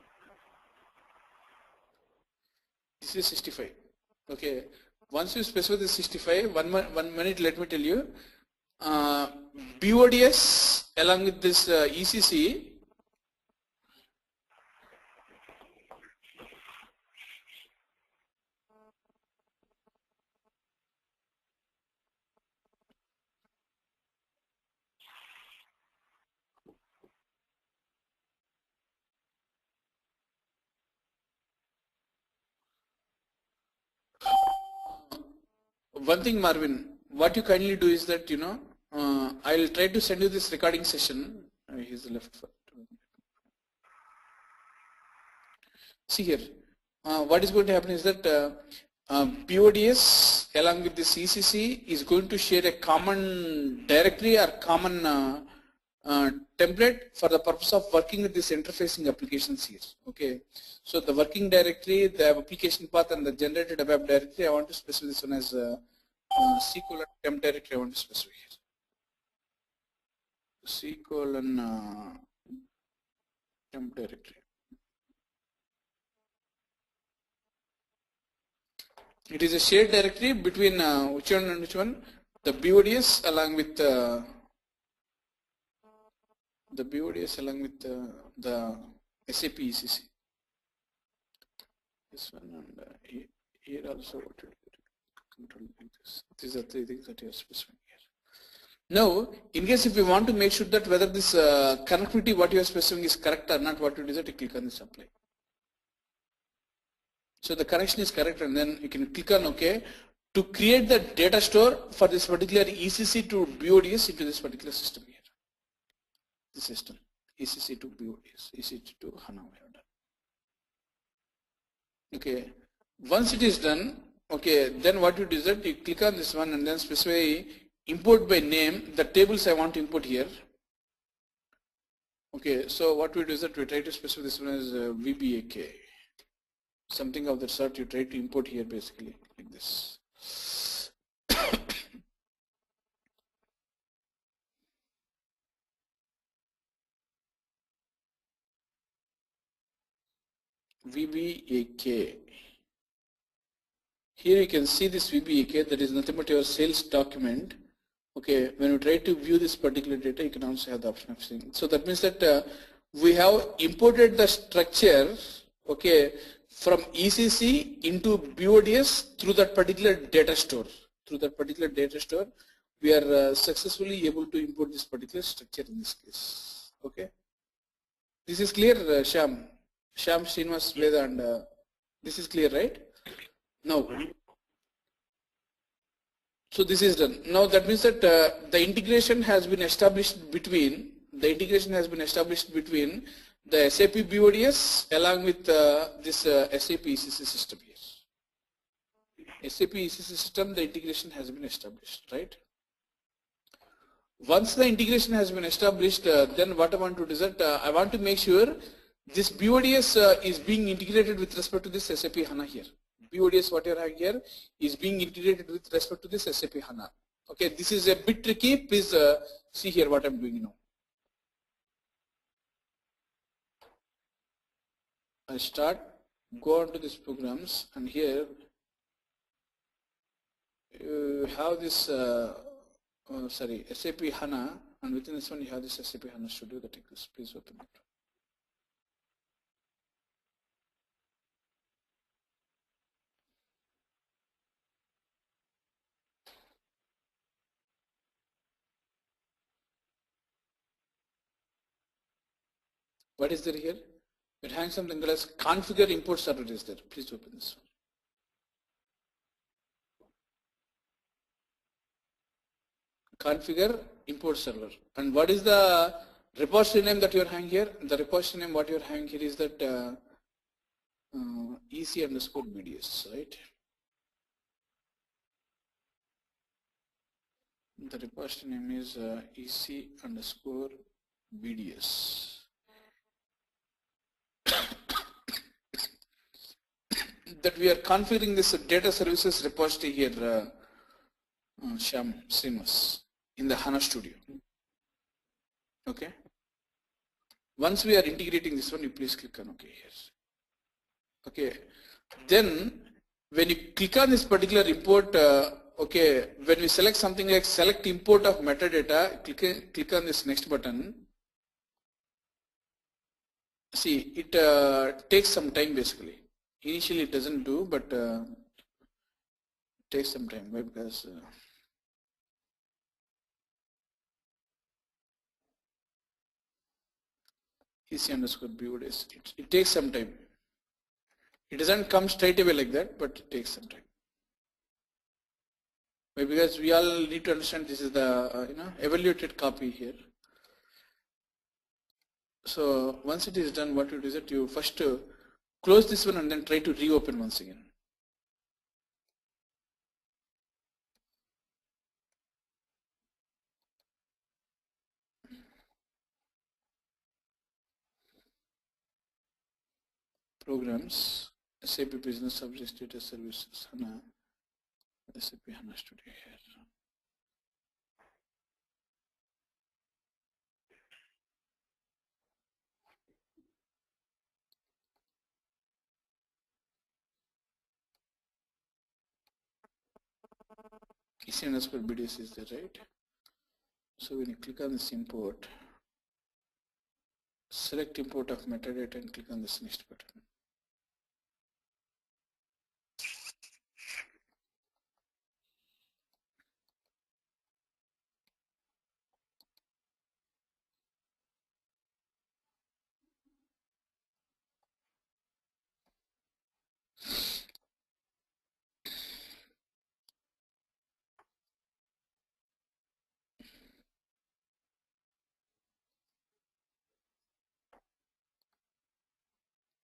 This is 65. Okay. Once you specify the 65, one minute, let me tell you. BODS along with this ECC. One thing, Marvin, what you kindly do is that, you know, I'll try to send you this recording session. Here's the left foot. See here, what is going to happen is that BODS along with this ECC is going to share a common directory or common template for the purpose of working with this interfacing applications here. Okay, so the working directory, the application path, and the generated web directory, I want to specify this one as C colon temp directory. I want to specify here. C colon temp directory. It is a shared directory between which one and which one? The BODS along with the BODS along with the SAP ECC. This one and here also what to do. Control like this. These are 3 things that you are specifying here. Now, in case if you want to make sure that whether this connectivity what you are specifying is correct or not, what to do is that you click on this apply. So the connection is correct, and then you can click on OK to create the data store for this particular ECC to BODS into this particular system here. The system ECC to BODS, ECC to HANA we have done. Okay, once it is done, okay, then what you do is that you click on this one and then specify import by name the tables I want to import here. Okay, so what we do is that we try to specify this one as VBAK. Something of that sort you try to import here basically like this. VBAK. Here you can see this VBAK, that is nothing but your sales document. Okay, when you try to view this particular data, you can also have the option of seeing. So that means that we have imported the structure, okay, from ECC into BODS through that particular data store. Through that particular data store, we are successfully able to import this particular structure in this case. Okay, this is clear, Sham, Srinivas, Veda, and this is clear, right? Now, so this is done. Now that means that the integration has been established between the SAP BODS along with this SAP ECC system here. SAP ECC system, the integration has been established, right? Once the integration has been established, then what I want to do is that I want to make sure this BODS is being integrated with respect to this SAP HANA here. BODS what you are having here is being integrated with respect to this SAP HANA. Okay, this is a bit tricky. Please see here what I'm doing now. I start, go on to these programs, and here you have this SAP HANA and within this one you have this SAP HANA Studio that exists. Please open it. What is there here? It hangs something that has configure import server is there. Please open this one. Configure import server. And what is the repository name that you are having here? The repository name what you are having here is that EC_BDS, right? The repository name is EC_BDS. That we are configuring this data services repository here, Shyam Srimas, in the HANA Studio. Okay. Once we are integrating this one, you please click on OK here. Okay. Then when you click on this particular import, okay, when we select something like select import of metadata, click on this next button. See, it takes some time basically. Initially it doesn't do, but it takes some time. Why? Because EC_BDS. It takes some time. It doesn't come straight away like that, but it takes some time. Why? Because we all need to understand this is the evaluated copy here. So once it is done, what you do is that you first close this one and then try to reopen once again. Programs, SAP Business Subject Data Services, HANA, SAP HANA Studio here. EC_BDS is there, right? So when you click on this import, select import of metadata and click on this next button.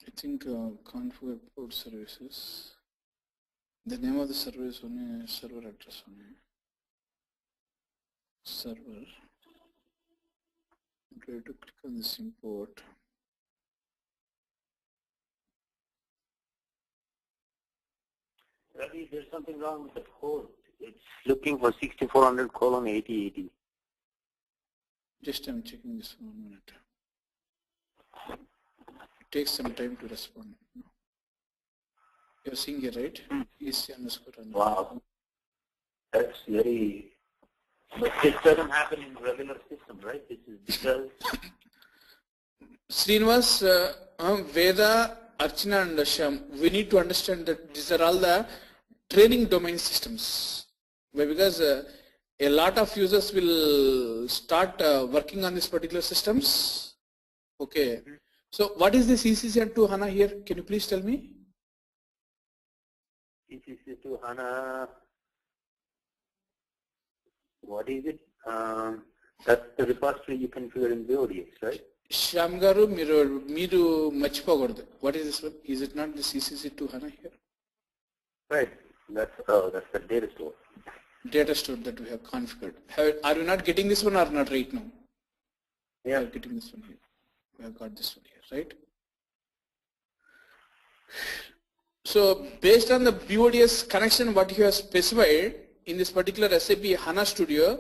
I think configure port services. The name of the server is only server address only. Server. Try to click on this import. Ravi, there's something wrong with the code. It's looking for 6400:8080. Just I'm checking this 1 minute. It takes some time to respond. You're seeing here, right? EC_. Wow. That's very, but this doesn't happen in regular system, right? This is because Srinivas, Veda, Archana and Shyam, we need to understand that these are all the training domain systems. Why? Because a lot of users will start working on these particular systems. Okay. So what is this ECC to HANA here? Can you please tell me? ECC to HANA, what is it? That's the repository you configure in BODX, right? Shyam garu, miru machipagordu. What is this one? Is it not the ECC to HANA here? Right. That's the data store. Data store that we have configured. Are we not getting this one or not right now? Yeah. We are getting this one here. We have got this one here, right? So based on the BODS connection what you have specified in this particular SAP HANA Studio,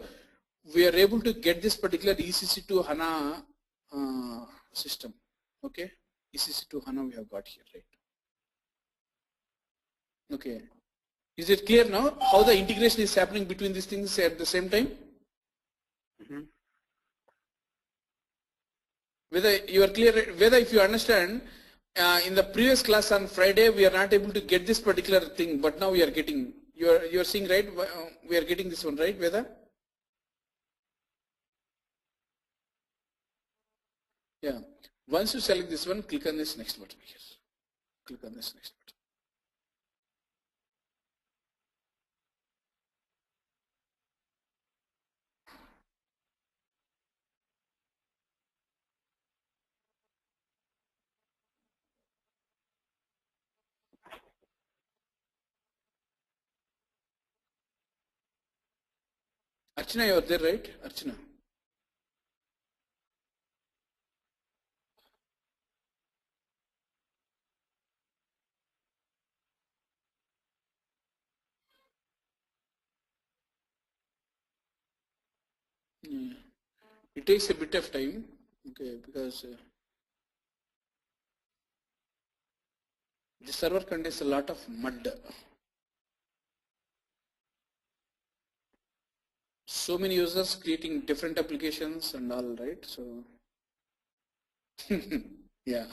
we are able to get this particular ECC to HANA system. Okay, ECC to HANA we have got here, right? Okay, is it clear now how the integration is happening between these things at the same time? Mm-hmm. Whether you are clear, whether if you understand, in the previous class on Friday we are not able to get this particular thing, but now we are getting. You are seeing, right? We are getting this one, right? Whether. Yeah. Once you select this one, click on this next button here. Click on this next button. Archana, you are there, right? Archana. Yeah. It takes a bit of time, okay, because the server contains a lot of mud. So many users creating different applications and all, right? So, yeah.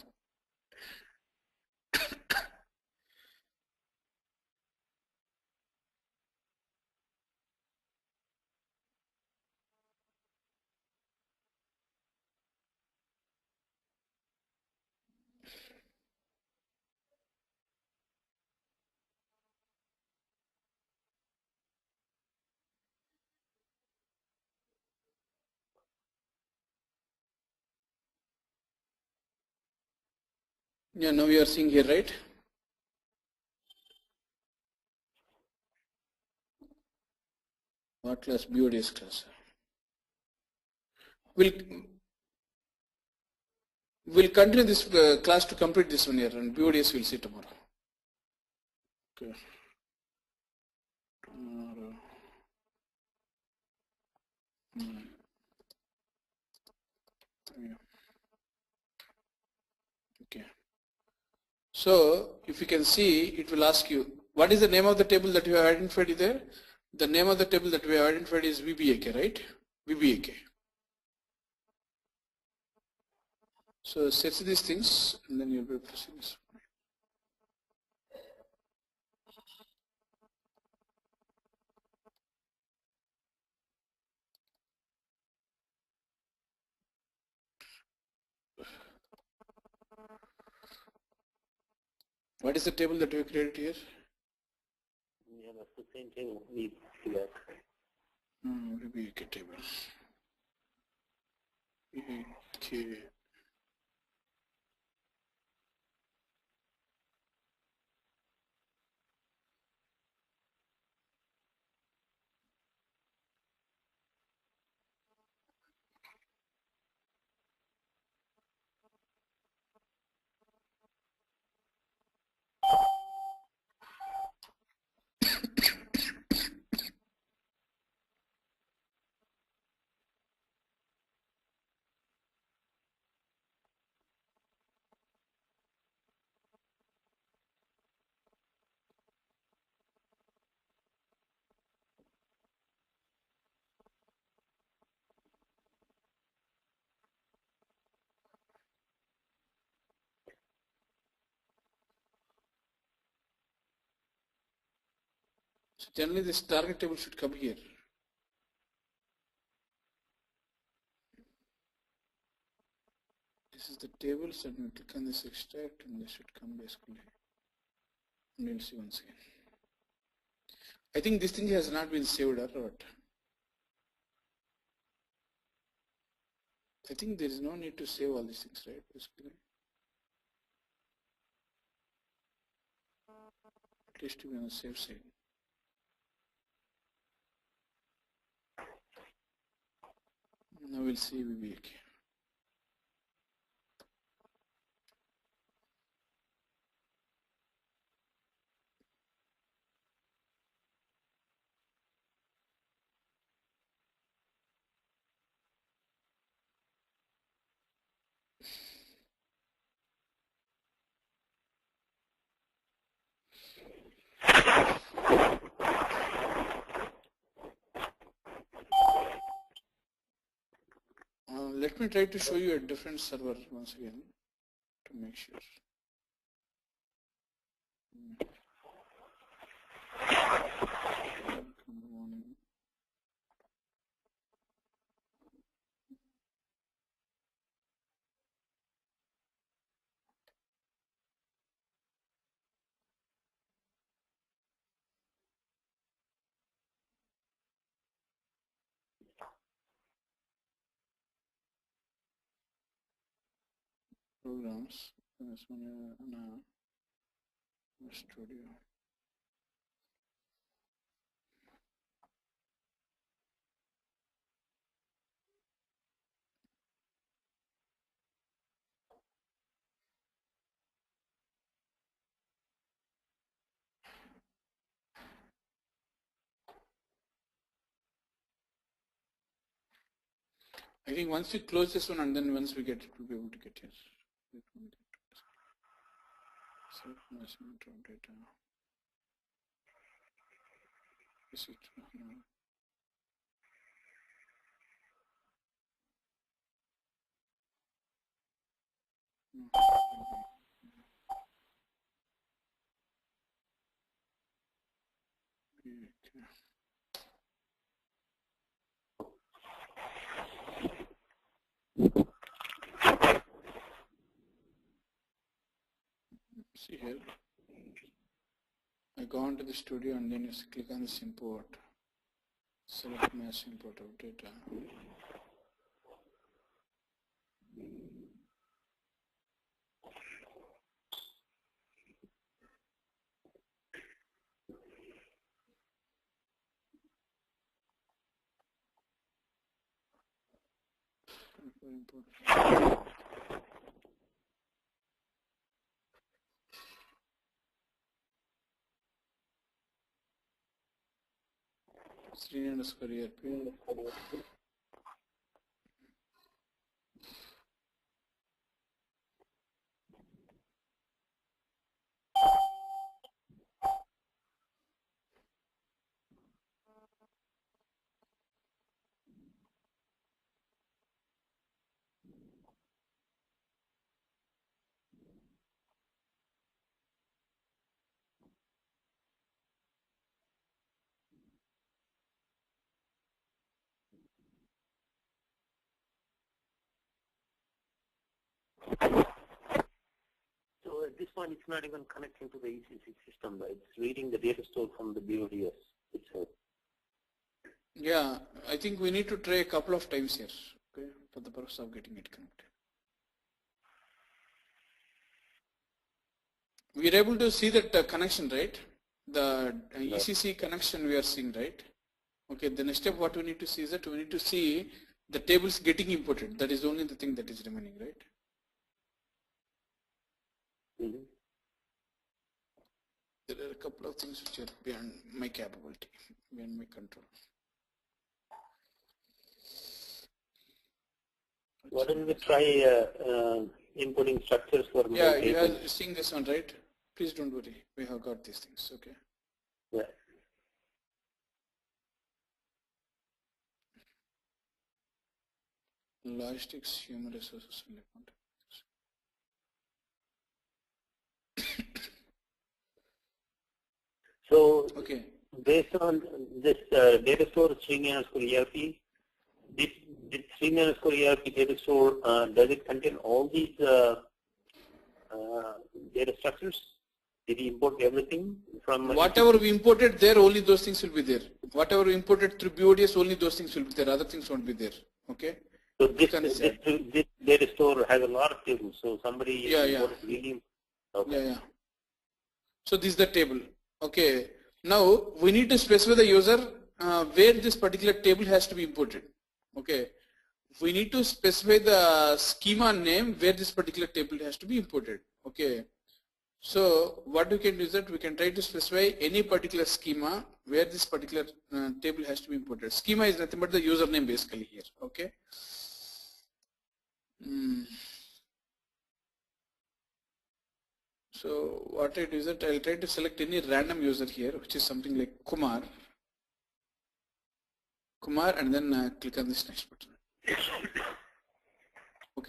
Yeah, now you are seeing here, right? What class? BODS class. We'll continue this class to complete this one here, and BODS will see tomorrow. Okay. Tomorrow. Yeah. Okay. So if you can see, it will ask you, what is the name of the table that you have identified there? The name of the table that we have identified is VBAK, right? VBAK. So set these things, and then you'll be pressing this. What is the table that we created here? Yeah, that's the same thing. We do that. VBAK table. VBAK. So generally this target table should come here. This is the tables, and we click on this extract, and this should come basically. And we'll see once again. I think this thing has not been saved or what? I think there is no need to save all these things, right? Basically. At least to be on the safe side. Now we'll see VBAK. Let me try to show you a different server once again to make sure. Good morning. Programs. This one, studio. I think once we close this one and then once we get it, we'll be able to get here. Self measurement of data. Is it? Okay. See here, I go into the studio and then you click on this import, select mass import of data. Import. _ERP. So at this point, it's not even connecting to the ECC system, right? It's reading the data store from the BODS itself. Yeah, I think we need to try a couple of times here, okay, for the purpose of getting it connected. We are able to see that connection, right? The ECC connection we are seeing, right? Okay, the next step what we need to see is that we need to see the tables getting imported. That is only the thing that is remaining, right? Mm-hmm. There are a couple of things which are beyond my capability, beyond my control. Why don't we try inputting structures for Yeah, you are seeing this one, right? Please don't worry. We have got these things, okay? Yeah. Logistics, human resources, and account. So, okay, based on this data store _ERP, this _ERP data store, does it contain all these data structures? Did you import everything from? Whatever we imported there, only those things will be there. Whatever we imported through BODS, only those things will be there. Other things won't be there. Okay. So this data store has a lot of tables. So somebody really. Okay. Yeah. So this is the table. Okay. Now we need to specify the user where this particular table has to be imported. Okay. We need to specify the schema name where this particular table has to be imported. Okay. So what we can do is that we can try to specify any particular schema where this particular table has to be imported. Schema is nothing but the username basically here. Okay. So what I do is that I'll try to select any random user here, which is something like Kumar, and then click on this next button.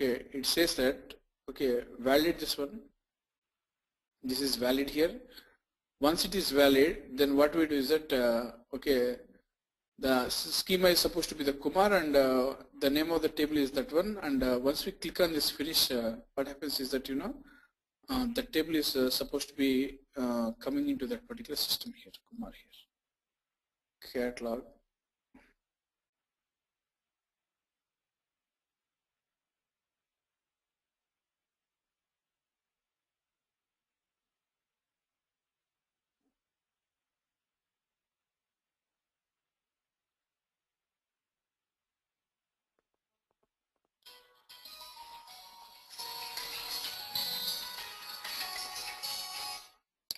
okay, it says that, okay, valid this one. This is valid here. Once it is valid, then what we do is that, okay, the schema is supposed to be the Kumar and the name of the table is that one. And once we click on this finish, what happens is that, you know, the table is supposed to be coming into that particular system here, Kumar here. Catalog.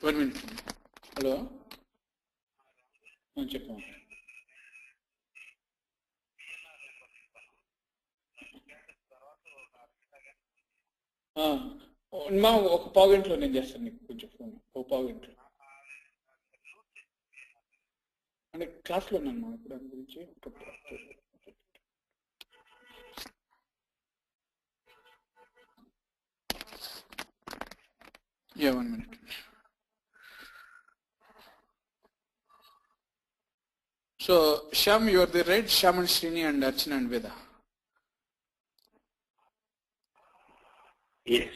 One minute. Hello? Check on. మా ఒక పావు గంటలో నేను చేస్తాను నీకు కొంచెం phone ఒక పావు గంటలో అంటే క్లాస్లో ఉన్నాను మా ఇప్పుడు దాని గురించి Yeah, 1 minute. So, Shyam, you are the right, Shyam and Srini and Archana and Veda. Yes.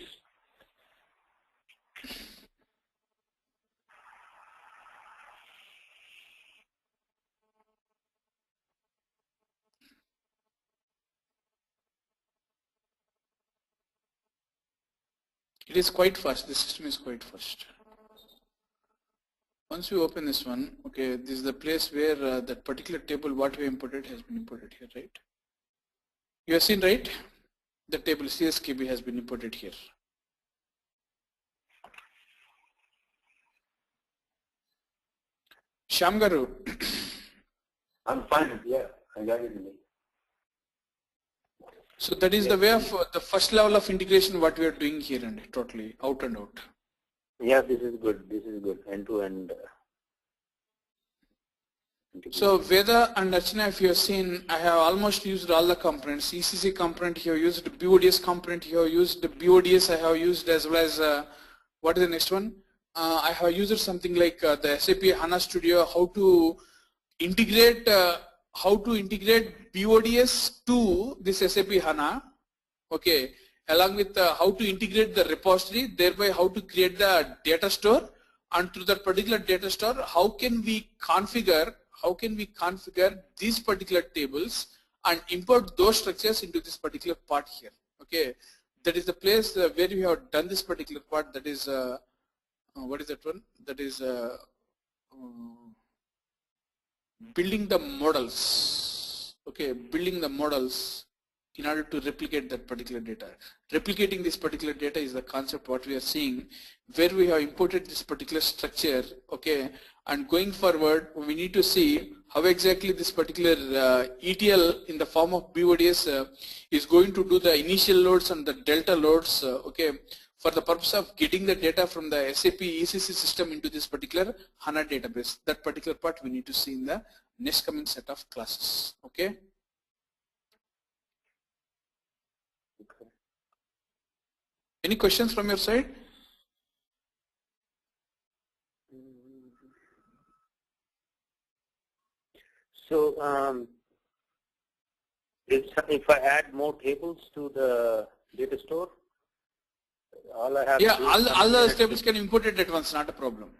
It is quite fast. The system is quite fast. Once we open this one, okay, this is the place where that particular table what we imported has been imported here, right? You have seen, right? The table CSKB has been imported here. Shyam Garu. I'm fine, yeah, I got it. So that is the way of the first level of integration what we are doing here and totally out and out. Yeah, this is good. This is good. End to end. So Veda and Archana, if you have seen, I have almost used all the components. ECC component here, used BODS component here, used BODS I have used as well as, what is the next one? I have used something like the SAP HANA Studio, how to integrate BODS to this SAP HANA, okay, along with how to integrate the repository, thereby how to create the data store, and through that particular data store, how can we configure these particular tables and import those structures into this particular part here, okay. That is the place where we have done this particular part, that is, what is that one? That is building the models, okay, building the models in order to replicate that particular data. Replicating this particular data is the concept what we are seeing, where we have imported this particular structure, okay, and going forward we need to see how exactly this particular ETL in the form of BODS is going to do the initial loads and the delta loads, okay, for the purpose of getting the data from the SAP ECC system into this particular HANA database. That particular part we need to see in the next coming set of classes, okay. Any questions from your side? So if I add more tables to the data store, all I have Yeah, to do all those tables can import it at once, not a problem.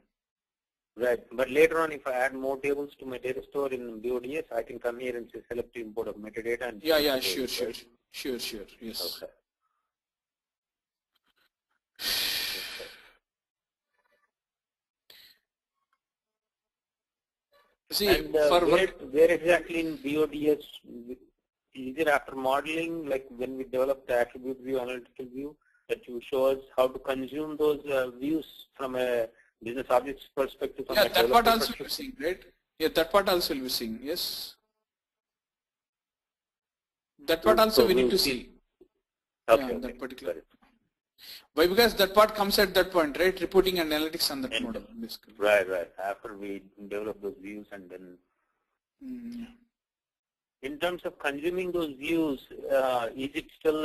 Right, but later on if I add more tables to my data store in BODS, I can come here and say select to import of metadata and Yeah, sure, yes. Okay. See, and where exactly in BODS, is it after modeling, like when we develop the attribute view, analytical view, that you show us how to consume those views from a business objects perspective? Yeah, that part also we'll be seeing, right? Yeah, that part also we'll be seeing, yes. That part also we need to see. Okay, yeah, that particular. Why? Because that part comes at that point, right? Reporting and analytics on that model, basically. Right. After we develop those views and then. Yeah. in terms of consuming those views, is it still,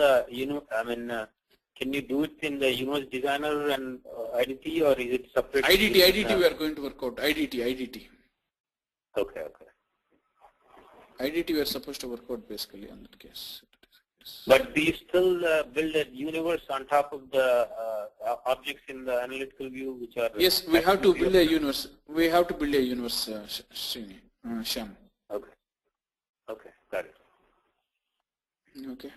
can you do it in the Universe Designer and IDT, or is it separate? IDT we are going to work out. IDT. Okay. IDT we are supposed to work out basically on that case. But do you still build a universe on top of the objects in the analytical view, which are? Yes, we have to build a universe. We have to build a universe, Shyam. Okay, got it. Okay.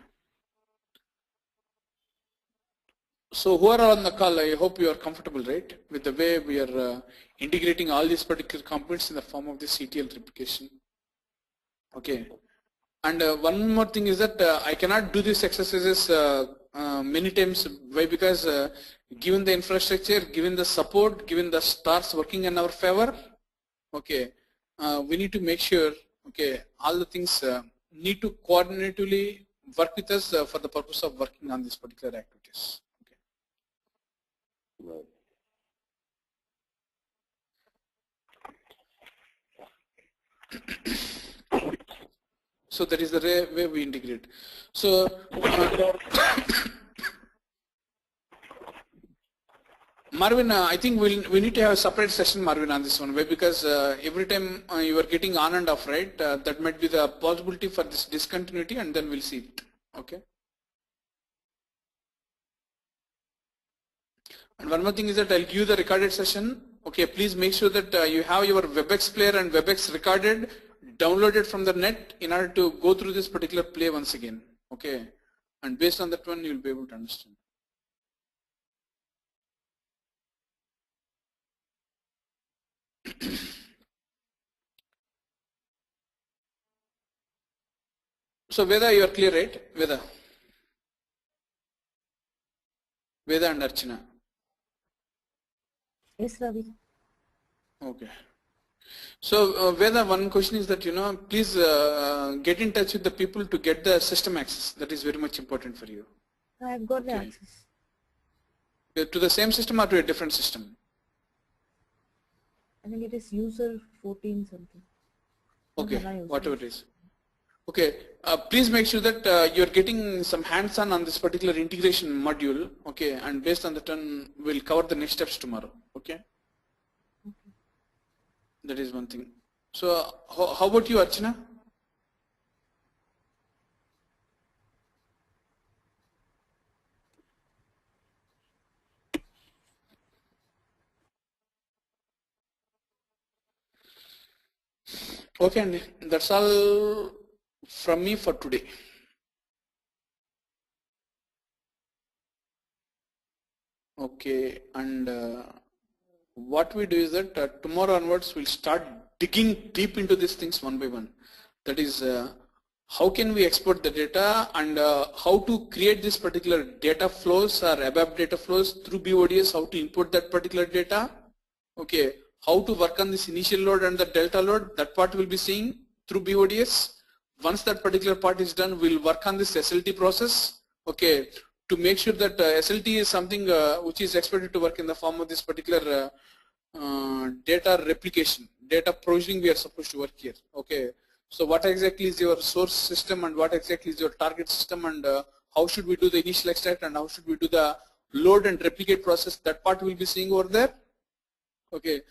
So who are on the call? I hope you are comfortable, right, with the way we are integrating all these particular components in the form of this ETL replication. Okay. And one more thing is that I cannot do these exercises many times. Why? Because given the infrastructure, given the support, given the stars working in our favor, okay, we need to make sure, okay, all the things need to coordinatively work with us for the purpose of working on these particular activities. Right. So that is the way we integrate. So Marvin, I think we need to have a separate session, Marvin, on this one, because every time you are getting on and off, right? That might be the possibility for this discontinuity, and then we'll see it. Okay. And one more thing is that I'll give you the recorded session. Okay, please make sure that you have your WebEx player and WebEx recorded, downloaded from the net in order to go through this particular play once again. Okay, and based on that one, you'll be able to understand. So Veda, you are clear, right? Veda and Archana. Yes, Ravi. Okay. So Veda, one question is that, please get in touch with the people to get the system access. That is very much important for you. I have got the access. To the same system or to a different system? I think it is user 14 something. Okay, whatever it is. Okay, please make sure that you're getting some hands-on on this particular integration module. Okay, and based on the turn, we'll cover the next steps tomorrow. Okay. That is one thing. So how about you, Archana? Okay, and that's all from me for today. Okay, and what we do is that tomorrow onwards we'll start digging deep into these things one by one. That is, how can we export the data, and how to create this particular data flows or ABAP data flows through BODS, how to import that particular data. Okay, how to work on this initial load and the delta load, that part we'll be seeing through BODS. Once that particular part is done, we'll work on this SLT process, okay, to make sure that SLT is something which is expected to work in the form of this particular data replication, data provisioning we are supposed to work here, okay. So what exactly is your source system and what exactly is your target system, and how should we do the initial extract and how should we do the load and replicate process, that part we'll be seeing over there, okay.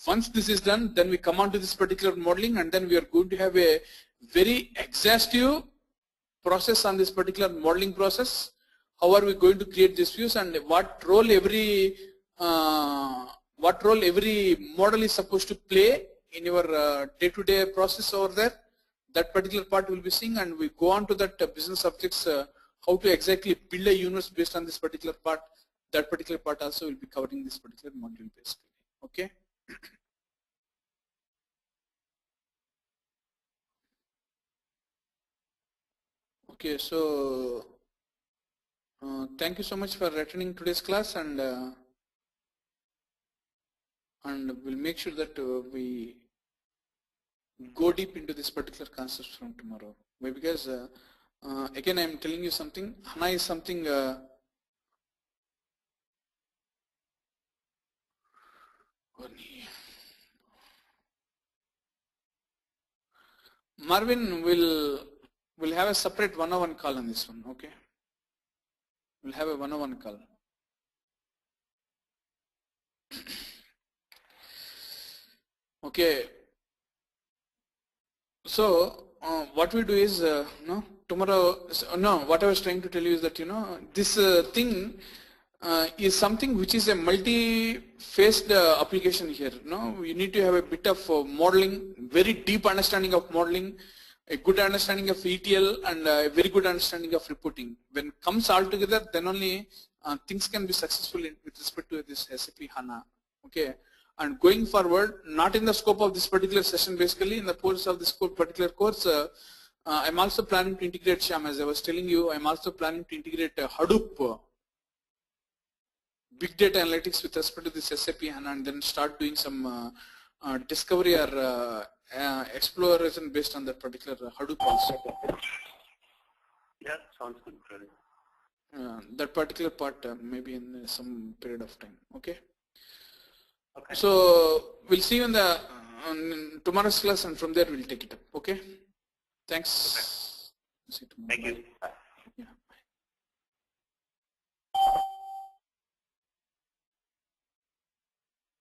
Once this is done, then we come on to this particular modeling, and then we are going to have a very exhaustive process on this particular modeling process. How are we going to create these views, and what role every model is supposed to play in your day-to-day process over there. That particular part we'll be seeing, and we go on to that business objects, how to exactly build a universe based on this particular part. That particular part also will be covering this particular module basically. Okay. Okay, so thank you so much for attending today's class, and we'll make sure that we go deep into this particular concepts from tomorrow. Why? Because again, I'm telling you something. HANA is something. Marvin will have a separate one-on-one call on this one. Okay, we'll have a one-on-one call. Okay. So what we do is no tomorrow. No, what I was trying to tell you is that this thing is something which is a multi-faced application here. No, you need to have a bit of modeling, very deep understanding of modeling, a good understanding of ETL, and a very good understanding of reporting. When it comes all together, then only things can be successful with respect to this SAP HANA. Okay. And going forward, not in the scope of this particular session, basically in the course of this particular course, I'm also planning to integrate, Shyam, as I was telling you, I'm also planning to integrate Hadoop big data analytics with respect to this SAP HANA, and then start doing some discovery or exploration based on that particular Hadoop also. Yeah, sounds good, brother. That particular part maybe in some period of time. Okay. Okay. So we'll see you in the tomorrow's class, and from there we'll take it up. Okay. Thanks. Okay. See you tomorrow. Thank you. Bye.